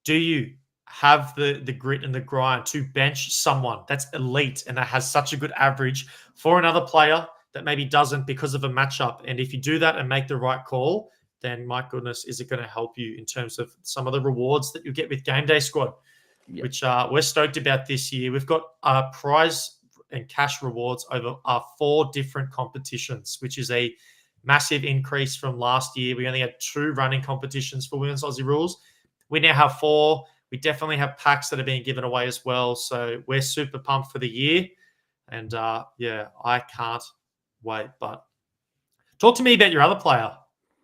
Do you have the grit and the grind to bench someone that's elite and that has such a good average for another player that maybe doesn't because of a matchup? And if you do that and make the right call, then my goodness, is it going to help you in terms of some of the rewards that you get with GameDay Squad, which we're stoked about this year. We've got a prize and cash rewards over 4 different competitions, which is a massive increase from last year. We only had 2 running competitions for Women's Aussie Rules. We now have 4. We definitely have packs that are being given away as well. So we're super pumped for the year. And I can't wait. But talk to me about your other player,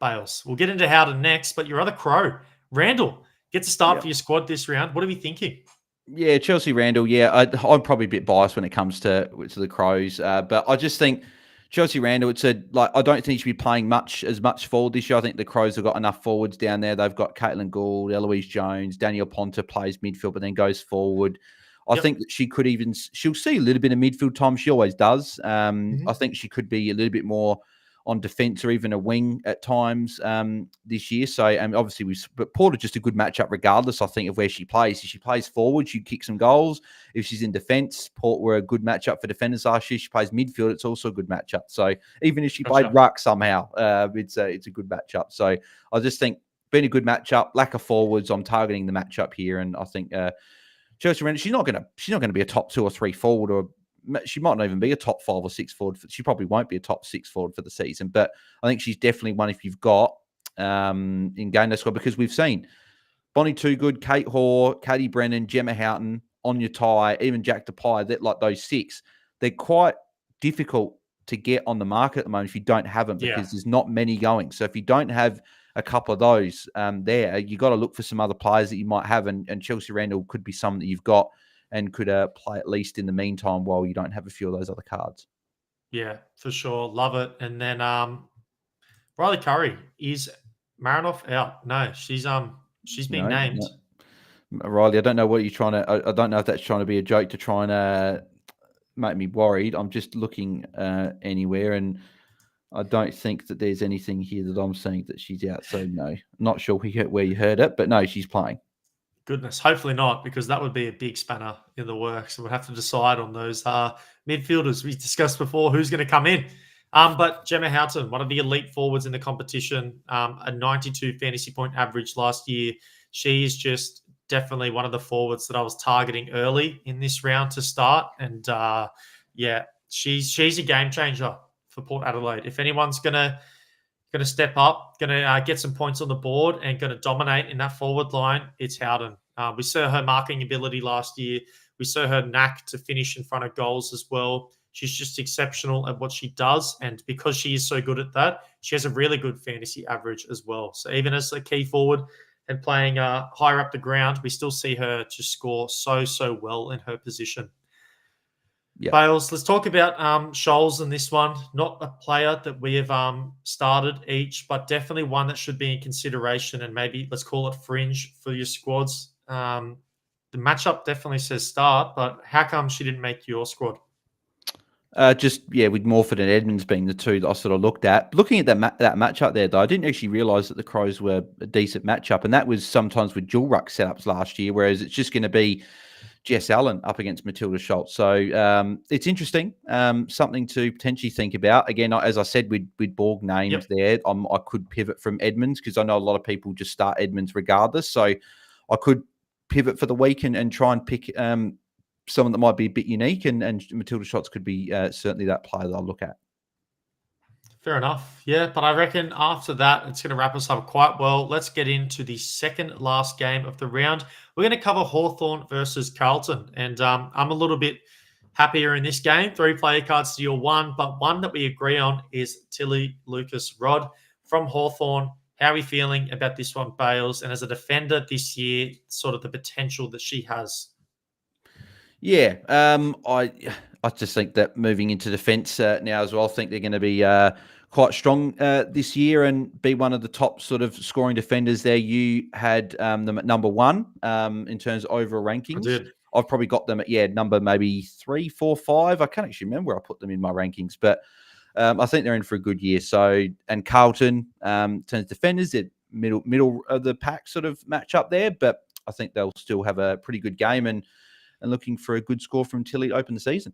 Bales. We'll get into Howden next, but your other Crow, Randall, gets a start for your squad this round. What are we thinking? Yeah, Chelsea Randall. Yeah, I'm probably a bit biased when it comes to the Crows, but I just think Chelsea Randall. I don't think she should be playing as much forward this year. I think the Crows have got enough forwards down there. They've got Caitlin Gould, Eloise Jones, Danielle Ponta plays midfield, but then goes forward. I think that she'll see a little bit of midfield time. She always does. I think she could be a little bit more on defence or even a wing at times this year. So, obviously, but Porter just a good matchup regardless, I think, of where she plays. If she plays forward, she'd kick some goals. If she's in defence, Port were a good matchup for defenders last year. She plays midfield, it's also a good matchup. So, even if she played ruck somehow, it's a good matchup. So, I just think being a good matchup, lack of forwards, I'm targeting the matchup here, and I think Chelsea Randall, she's not going to be a top 2 or 3 forward, or she might not even be a top 5 or 6 forward. She probably won't be a top 6 forward for the season, but I think she's definitely one if you've got in GameDay Squad, because we've seen Bonnie Toogood, Kate Hoare, Katie Brennan, Gemma Houghton, Anya Tai, even Jack DePie, that like those 6, they're quite difficult to get on the market at the moment if you don't have them, because there's not many going. So if you don't have a couple of those there, you got to look for some other players that you might have, and Chelsea Randall could be some that you've got and could play at least in the meantime while you don't have a few of those other cards. Yeah, for sure. Love it. And then Riley Curry, is Marinoff out? No, she's been named. No. Riley, I don't know what you're trying to. I don't know if that's trying to be a joke to try and make me worried. I'm just looking anywhere, and I don't think that there's anything here that I'm seeing that she's out. So no, not sure where you heard it, but no, she's playing. Goodness, hopefully not, because that would be a big spanner in the works. We'll have to decide on those midfielders we discussed before, who's going to come in. But Gemma Houghton, one of the elite forwards in the competition, a 92 fantasy point average last year. She is just definitely one of the forwards that I was targeting early in this round to start. And yeah, she's a game changer for Port Adelaide. If anyone's going to step up, going to get some points on the board and going to dominate in that forward line, it's Howden. We saw her marking ability last year. We saw her knack to finish in front of goals as well. She's just exceptional at what she does. And because she is so good at that, she has a really good fantasy average as well. So even as a key forward and playing higher up the ground, we still see her just score so well in her position. Yep. Bales, let's talk about Scholes in this one. Not a player that we have started each, but definitely one that should be in consideration, and maybe let's call it fringe for your squads. The matchup definitely says start, but how come she didn't make your squad? With Morford and Edmonds being the two that I sort of looked at. Looking at that matchup there, though, I didn't actually realise that the Crows were a decent matchup, and that was sometimes with dual ruck setups last year, whereas it's just going to be Jess Allen up against Matilda Schultz. So it's interesting, something to potentially think about. Again, as I said, with Borg named there, I could pivot from Edmonds because I know a lot of people just start Edmonds regardless. So I could pivot for the week and try and pick someone that might be a bit unique, and Matilda Schultz could be certainly that player that I'll look at. Fair enough. Yeah, but I reckon after that, it's going to wrap us up quite well. Let's get into the second last game of the round. We're going to cover Hawthorn versus Carlton. And I'm a little bit happier in this game. 3 player cards to your 1, but one that we agree on is Tilly Lucas-Rod from Hawthorn. How are we feeling about this one, Bales? And as a defender this year, sort of the potential that she has. Yeah, I just think that moving into defence now as well, I think they're going to be quite strong this year and be one of the top sort of scoring defenders there. You had them at number 1 in terms of overall rankings. I did. I've probably got them at, number maybe 3, 4, 5. I can't actually remember where I put them in my rankings, but I think they're in for a good year. So, and Carlton, in terms of defenders, they're middle of the pack sort of match up there, but I think they'll still have a pretty good game and looking for a good score from Tilly to open the season.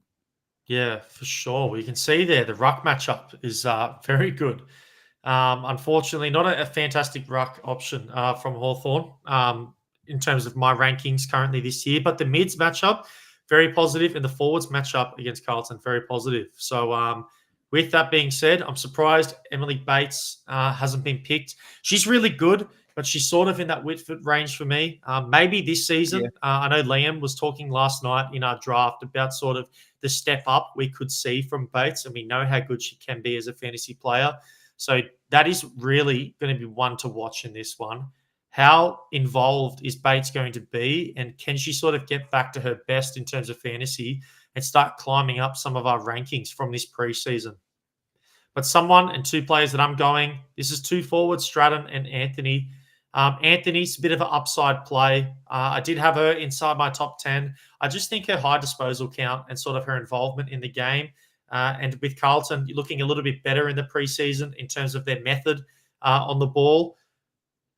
Yeah, for sure. Well, you can see there the ruck matchup is very good. Unfortunately, not a fantastic ruck option from Hawthorn in terms of my rankings currently this year, but the mids matchup, very positive, and the forwards matchup against Carlton, very positive. So with that being said, I'm surprised Emily Bates hasn't been picked. She's really good, but she's sort of in that Whitford range for me. Maybe this season. Yeah. I know Liam was talking last night in our draft about sort of the step up we could see from Bates, and we know how good she can be as a fantasy player. So that is really going to be one to watch in this one. How involved is Bates going to be, and can she sort of get back to her best in terms of fantasy and start climbing up some of our rankings from this preseason? But someone and 2 players that I'm going, this is 2 forwards, Stratton and Anthony. Anthony's a bit of an upside play. I did have her inside my top 10. I just think her high disposal count and sort of her involvement in the game, and with Carlton looking a little bit better in the preseason in terms of their method on the ball.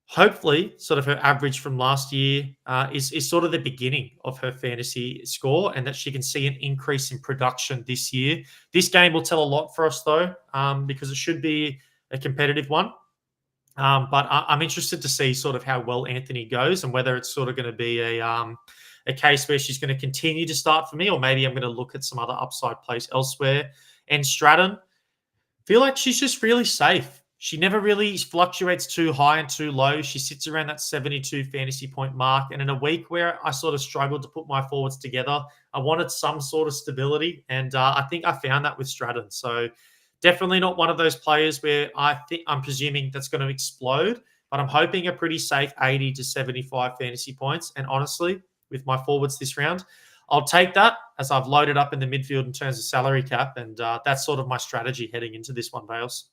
Hopefully, sort of her average from last year is sort of the beginning of her fantasy score, and that she can see an increase in production this year. This game will tell a lot for us, though, because it should be a competitive one. But I'm interested to see sort of how well Anthony goes and whether it's sort of going to be a case where she's going to continue to start for me, or maybe I'm going to look at some other upside plays elsewhere. And Stratton, feel like she's just really safe. She never really fluctuates too high and too low. She sits around that 72 fantasy point mark. And in a week where I sort of struggled to put my forwards together, I wanted some sort of stability. And I think I found that with Stratton. So definitely not one of those players where I'm presuming that's going to explode. but I'm hoping a pretty safe 80 to 75 fantasy points. And honestly, with my forwards this round, I'll take that as I've loaded up in the midfield in terms of salary cap. And that's sort of my strategy heading into this one, Bales.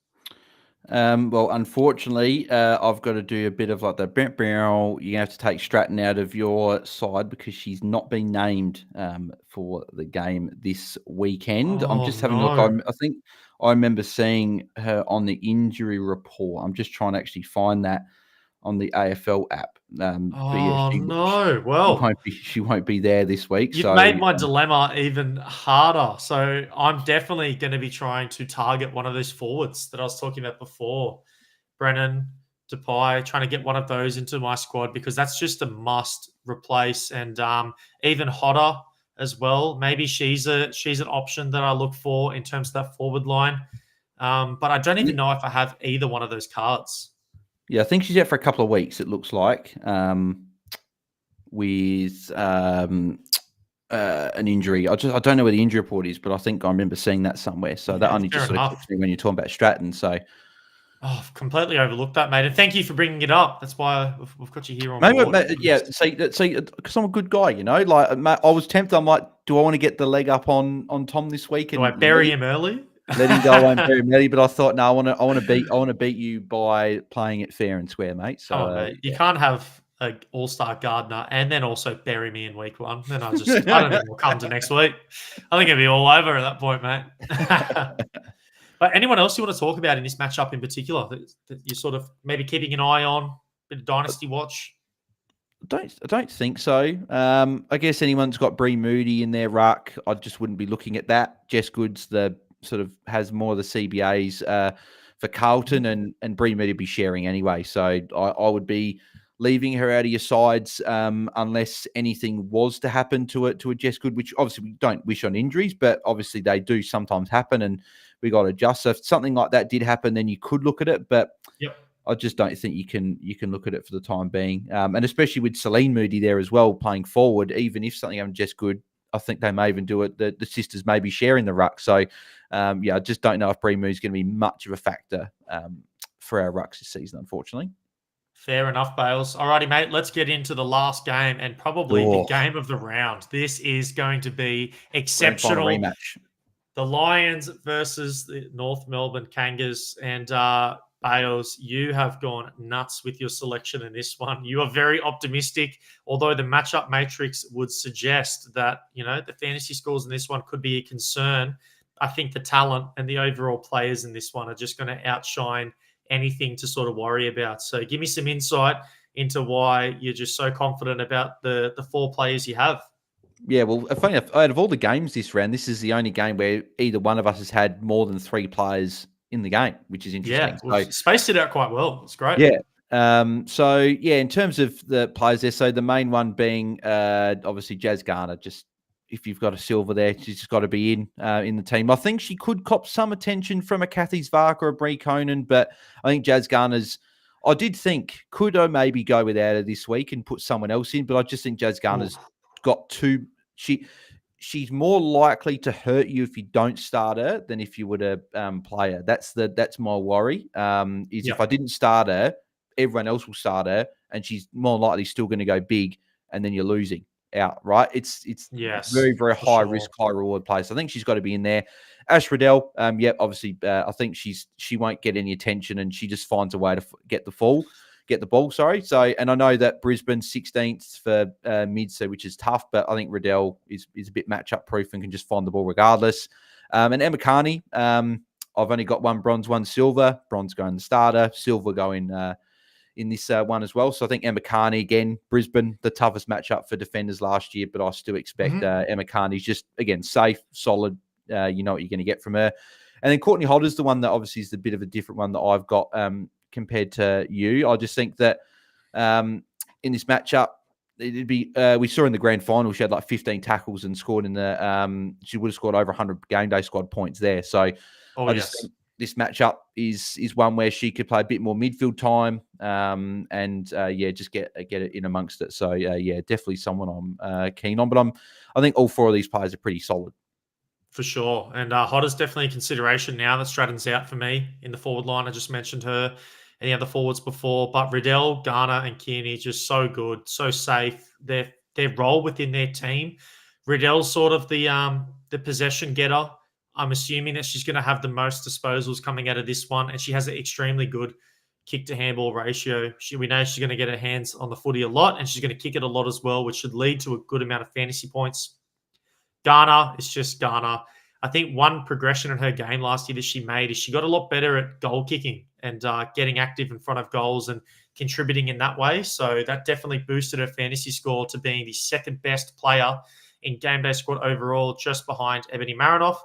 Well, unfortunately, I've got to do a bit of like the Brent Barrel. You have to take Stratton out of your side because she's not been named for the game this weekend. I'm just having a look. I think I remember seeing her on the injury report. I'm just trying to actually find that on the AFL app. But yeah, Well, she won't be there this week. you've So made my dilemma even harder. So I'm definitely going to be trying to target one of those forwards that I was talking about before. Brennan, Depay, trying to get one of those into my squad because that's just a must replace. And even Hodder as well. Maybe she's an option that I look for in terms of that forward line. But I don't even know if I have either one of those cards. Yeah, I think she's out for a couple of weeks, it looks like, with an injury. I don't know where the injury report is, but I think I remember seeing that somewhere. So that only just sort of hits me when you're talking about Stratton. So I've completely overlooked that, mate. And thank you for bringing it up. That's why we've got you here on board. See, because I'm a good guy, you know. Like, I was tempted. I'm like, do I want to get the leg up on Tom this week? Do I bury him early? Let him go. I won't bury him early. But I thought, no, I want to beat you by playing it fair and square, mate. So mate. You can't have an all-star gardener and then also bury me in week one. Then I don't think we'll come to next week. I think it'll be all over at that point, mate. But anyone else you want to talk about in this matchup in particular that you're sort of maybe keeping an eye on, bit of dynasty watch? I don't think so. I guess anyone's got Bree Moody in their ruck. I just wouldn't be looking at that. Jess Goods, the sort of has more of the CBAs for Carlton, and Bree Moody be sharing anyway. So I would be leaving her out of your sides unless anything was to happen to a Jess Good, which obviously we don't wish on injuries, but obviously they do sometimes happen, and we got to adjust. So if something like that did happen, then you could look at it, but I just don't think you can look at it for the time being. And especially with Celine Moody there as well, playing forward, even if something happened Jess Good, I think they may even do it. The sisters may be sharing the ruck. So, I just don't know if Bree Moody's going to be much of a factor for our rucks this season, unfortunately. Fair enough, Bales. Alrighty, mate. Let's get into the last game and probably the game of the round. This is going to be exceptional. Rematch. The Lions versus the North Melbourne Kangas. And Bales, you have gone nuts with your selection in this one. You are very optimistic, although the matchup matrix would suggest that, the fantasy scores in this one could be a concern. I think the talent and the overall players in this one are just going to outshine anything to sort of worry about. So give me some insight into why you're just so confident about the four players you have. Yeah, well, funny enough, out of all the games this round, this is the only game where either one of us has had more than three players in the game, which is interesting. Yeah, so, spaced it out quite well. It's great. Yeah. In terms of the players there, so the main one being obviously Jazz Garner. Just if you've got a silver there, she's just got to be in the team. I think she could cop some attention from a Kathy Svark or a Brie Conan, but I think Jazz Garner's. I did think, could I maybe go without her this week and put someone else in? But I just think Jazz Garner's got too. She's more likely to hurt you if you don't start her than if you were to play her. That's my worry. If I didn't start her, everyone else will start her, and she's more likely still going to go big, and then you're losing out, right? It's very, very high risk, high reward play. So I think she's got to be in there. Ash Riddell, obviously, I think she won't get any attention, and she just finds a way to get the ball. Sorry. So, and I know that Brisbane 16th for mids, which is tough, but I think Riddell is a bit matchup proof and can just find the ball regardless. And Emma Carney, I've only got one bronze, one silver. Bronze going the starter, silver going in this one as well. So I think Emma Carney, again, Brisbane, the toughest matchup for defenders last year, but I still expect Emma Carney's just, again, safe, solid. You know what you're going to get from her. And then Courtney Hodder's the one that obviously is the bit of a different one that I've got compared to you. I just think that in this matchup, it'd be we saw in the grand final she had like 15 tackles and scored in the she would have scored over 100 GameDay Squad points there. So I just think this matchup is one where she could play a bit more midfield time and just get it in amongst it. So definitely someone I'm keen on. But I think all four of these players are pretty solid. For sure. And Hodder's definitely a consideration now that Stratton's out for me in the forward line. I just mentioned her. any other forwards before. But Riddell, Garner, and Kearney are just so good, so safe. Their role within their team. Riddell's sort of the possession getter. I'm assuming that she's going to have the most disposals coming out of this one, and she has an extremely good kick to handball ratio. We know she's going to get her hands on the footy a lot, and she's going to kick it a lot as well, which should lead to a good amount of fantasy points. Garner is just Garner. I think one progression in her game last year that she made is she got a lot better at goal kicking and getting active in front of goals and contributing in that way. So that definitely boosted her fantasy score to being the second best player in GameDay Squad overall, just behind Ebony Marinoff.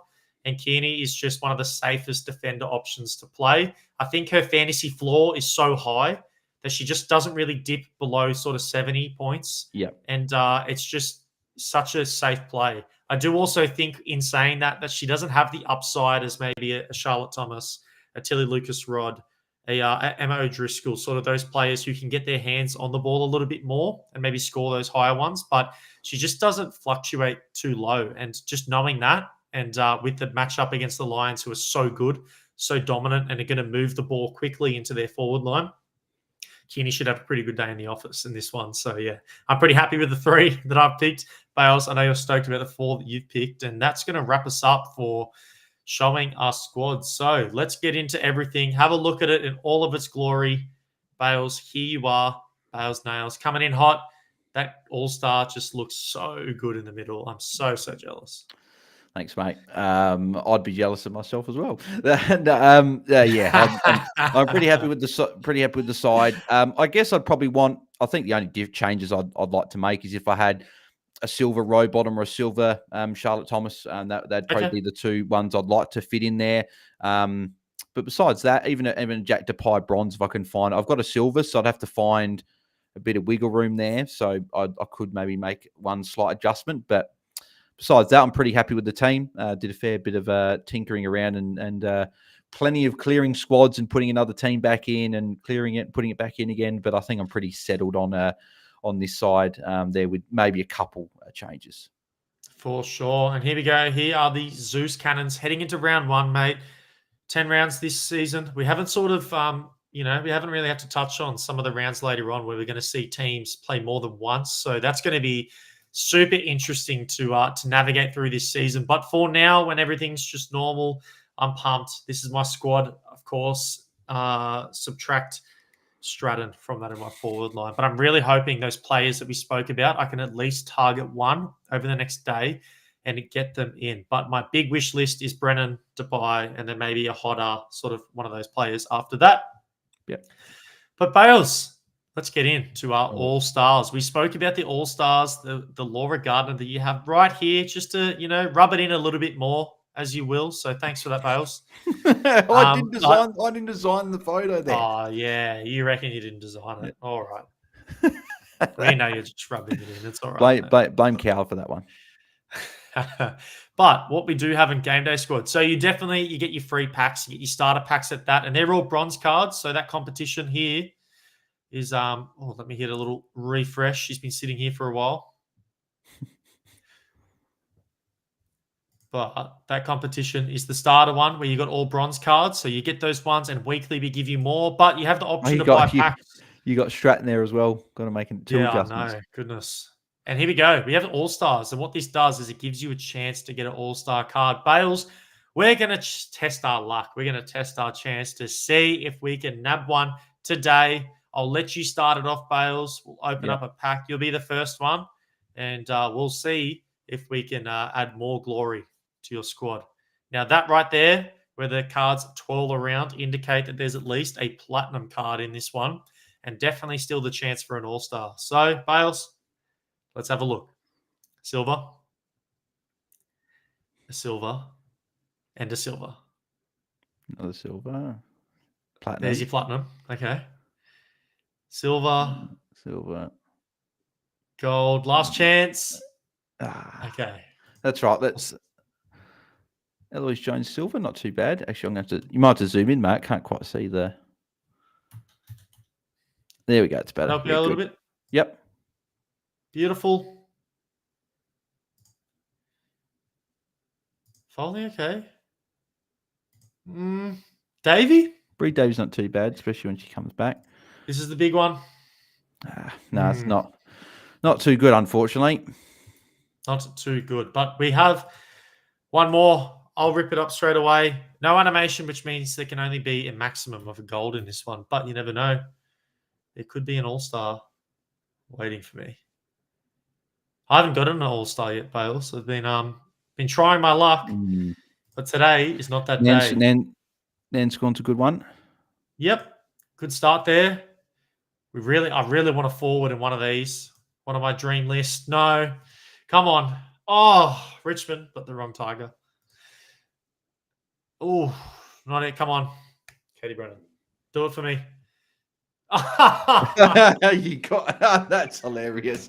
And Kearney is just one of the safest defender options to play. I think her fantasy floor is so high that she just doesn't really dip below sort of 70 points. Yeah. And it's just such a safe play. I do also think in saying that she doesn't have the upside as maybe a Charlotte Thomas, a Tilly Lucas-Rod, a Emma O'Driscoll, sort of those players who can get their hands on the ball a little bit more and maybe score those higher ones. But she just doesn't fluctuate too low. And just knowing that, and with the matchup against the Lions, who are so good, so dominant, and are going to move the ball quickly into their forward line, Kearney should have a pretty good day in the office in this one. So, yeah, I'm pretty happy with the 3 that I've picked. Bales, I know you're stoked about the 4 that you've picked. And that's going to wrap us up for showing our squad. So let's get into everything. Have a look at it in all of its glory. Bales, here you are. Bales Nails coming in hot. That all-star just looks so good in the middle. I'm so jealous. Thanks, mate. I'd be jealous of myself as well. Yeah, I'm pretty happy with the side. I guess I'd probably want. I think the only changes I'd like to make is if I had a silver row bottom or a silver Charlotte Thomas, and that'd probably be the 2 ones I'd like to fit in there. But besides that, even a Jack DePie bronze, if I can find, I've got a silver, so I'd have to find a bit of wiggle room there. So I could maybe make one slight adjustment, but. Besides that, I'm pretty happy with the team. Did a fair bit of tinkering around and plenty of clearing squads and putting another team back in and clearing it and putting it back in again. But I think I'm pretty settled on this side there with maybe a couple changes. For sure. And here we go. Here are the Zeus Cannons heading into round 1, mate. 10 rounds this season. We haven't sort of, we haven't really had to touch on some of the rounds later on where we're going to see teams play more than once. So that's going to be super interesting to navigate through this season. But for now, when everything's just normal, I'm pumped. This is my squad, of course. Subtract Stratton from that in my forward line. But I'm really hoping those players that we spoke about, I can at least target one over the next day and get them in. But my big wish list is Brennan, Dubai, and then maybe a hotter sort of one of those players after that. Yeah. But Bales, let's get into our all-stars. We spoke about the all-stars, the Laura Gardner that you have right here, just to, rub it in a little bit more as you will. So thanks for that, Bales. I didn't design the photo there. Oh, yeah. You reckon you didn't design it. Yeah. All right. We know you're just rubbing it in. It's all right. Blame Cal for that one. But what we do have in GameDay Squad, so you get your free packs, you get your starter packs at that, and they're all bronze cards. So that competition here is let me hit a little refresh. She's been sitting here for a while. But that competition is the starter one where you got all bronze cards. So you get those ones and weekly we give you more, but you have the option to buy packs. You got Stratton there as well. Got to make 2 adjustments. No, goodness. And here we go. We have all-stars. And what this does is it gives you a chance to get an all-star card. Bales, we're going to test our luck. We're going to test our chance to see if we can nab one today. I'll let you start it off, Bales. We'll open up a pack. You'll be the first one. And we'll see if we can add more glory to your squad. Now, that right there, where the cards twirl around, indicate that there's at least a platinum card in this one. And definitely still the chance for an all-star. So, Bales, let's have a look. Silver. A silver. And a silver. Another silver. Platinum. There's your platinum. Okay. Silver. Gold. Last chance. Okay. That's right. That's Eloise Jones silver. Not too bad. Actually, I'm going to have to. You might have to zoom in, Matt. Can't quite see the. There we go. It's better. Help you out a little bit. Yep. Beautiful. Foley, okay. Davey? Breed Dave's not too bad, especially when she comes back. This is the big one. No, it's not too good, unfortunately. Not too good. But we have one more. I'll rip it up straight away. No animation, which means there can only be a maximum of a gold in this one. But you never know. There could be an all-star waiting for me. I haven't gotten an all-star yet, Bales. I've been trying my luck. But today is not that day. Nan's gone to a good one. Yep. Good start there. I really want to forward in one of these. One of my dream lists. No. Come on. Oh, Richmond, but the wrong Tiger. Oh, not it. Come on. Katie Brennan. Do it for me. You got that's hilarious.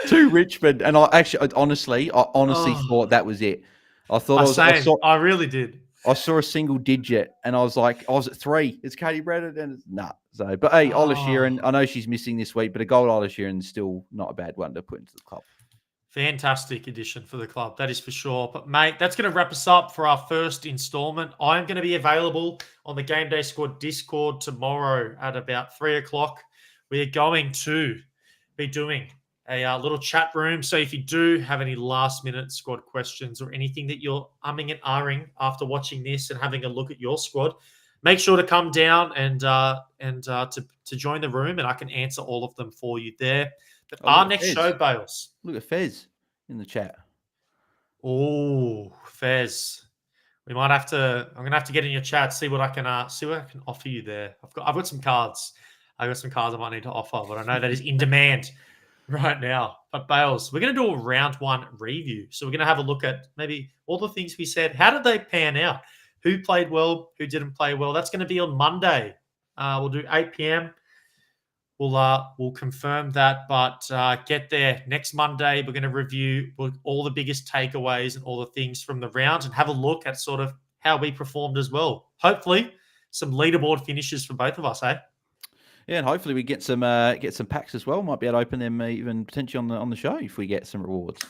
To Richmond. And I honestly thought that was it. I thought I really did. I saw a single digit and I was like, I was at 3. It's Katie Brennan and it's nah. So, but hey, Ola Sheeran, I know she's missing this week, but a gold Ola Sheeran is still not a bad one to put into the club. Fantastic addition for the club, that is for sure. But mate, that's going to wrap us up for our first installment. I'm going to be available on the GameDay Squad Discord tomorrow at about 3 o'clock. We are going to be doing a little chat room. So if you do have any last-minute squad questions or anything that you're umming and ahhing after watching this and having a look at your squad, make sure to come down and to join the room, and I can answer all of them for you there. But our next show, Bales. Look at Fez in the chat. Oh, Fez. We might have to. I'm gonna have to get in your chat, see what I can offer you there. I've got some cards. I might need to offer, but I know that is in demand right now. But Bales, we're gonna do a round 1 review. So we're gonna have a look at maybe all the things we said. How did they pan out? Who played well? Who didn't play well? That's going to be on Monday. We'll do 8 p.m. We'll confirm that, but get there next Monday. We're going to review all the biggest takeaways and all the things from the round and have a look at sort of how we performed as well. Hopefully, some leaderboard finishes for both of us, eh? Yeah, and hopefully we get some packs as well. Might be able to open them even potentially on the show if we get some rewards.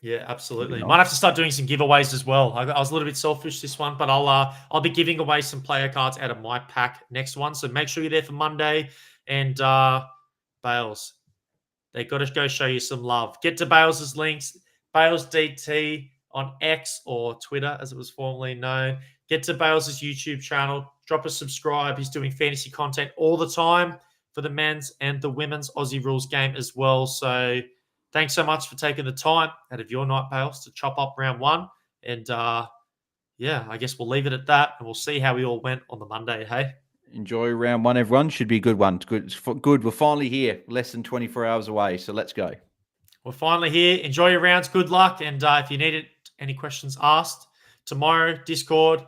Yeah, absolutely. Might have to start doing some giveaways as well. I was a little bit selfish this one, but I'll be giving away some player cards out of my pack next one. So make sure you're there for Monday. And Bales, they got to go show you some love. Get to Bales's links, Bales DT on X or Twitter as it was formerly known. Get to Bales's YouTube channel. Drop a subscribe. He's doing fantasy content all the time for the men's and the women's Aussie rules game as well. So thanks so much for taking the time out of your night, Bales, to chop up round 1. And, yeah, I guess we'll leave it at that, and we'll see how we all went on the Monday, hey? Enjoy round 1, everyone. Should be a good one. Good. We're finally here. Less than 24 hours away, so let's go. We're finally here. Enjoy your rounds. Good luck. And if you need any questions asked, tomorrow, Discord,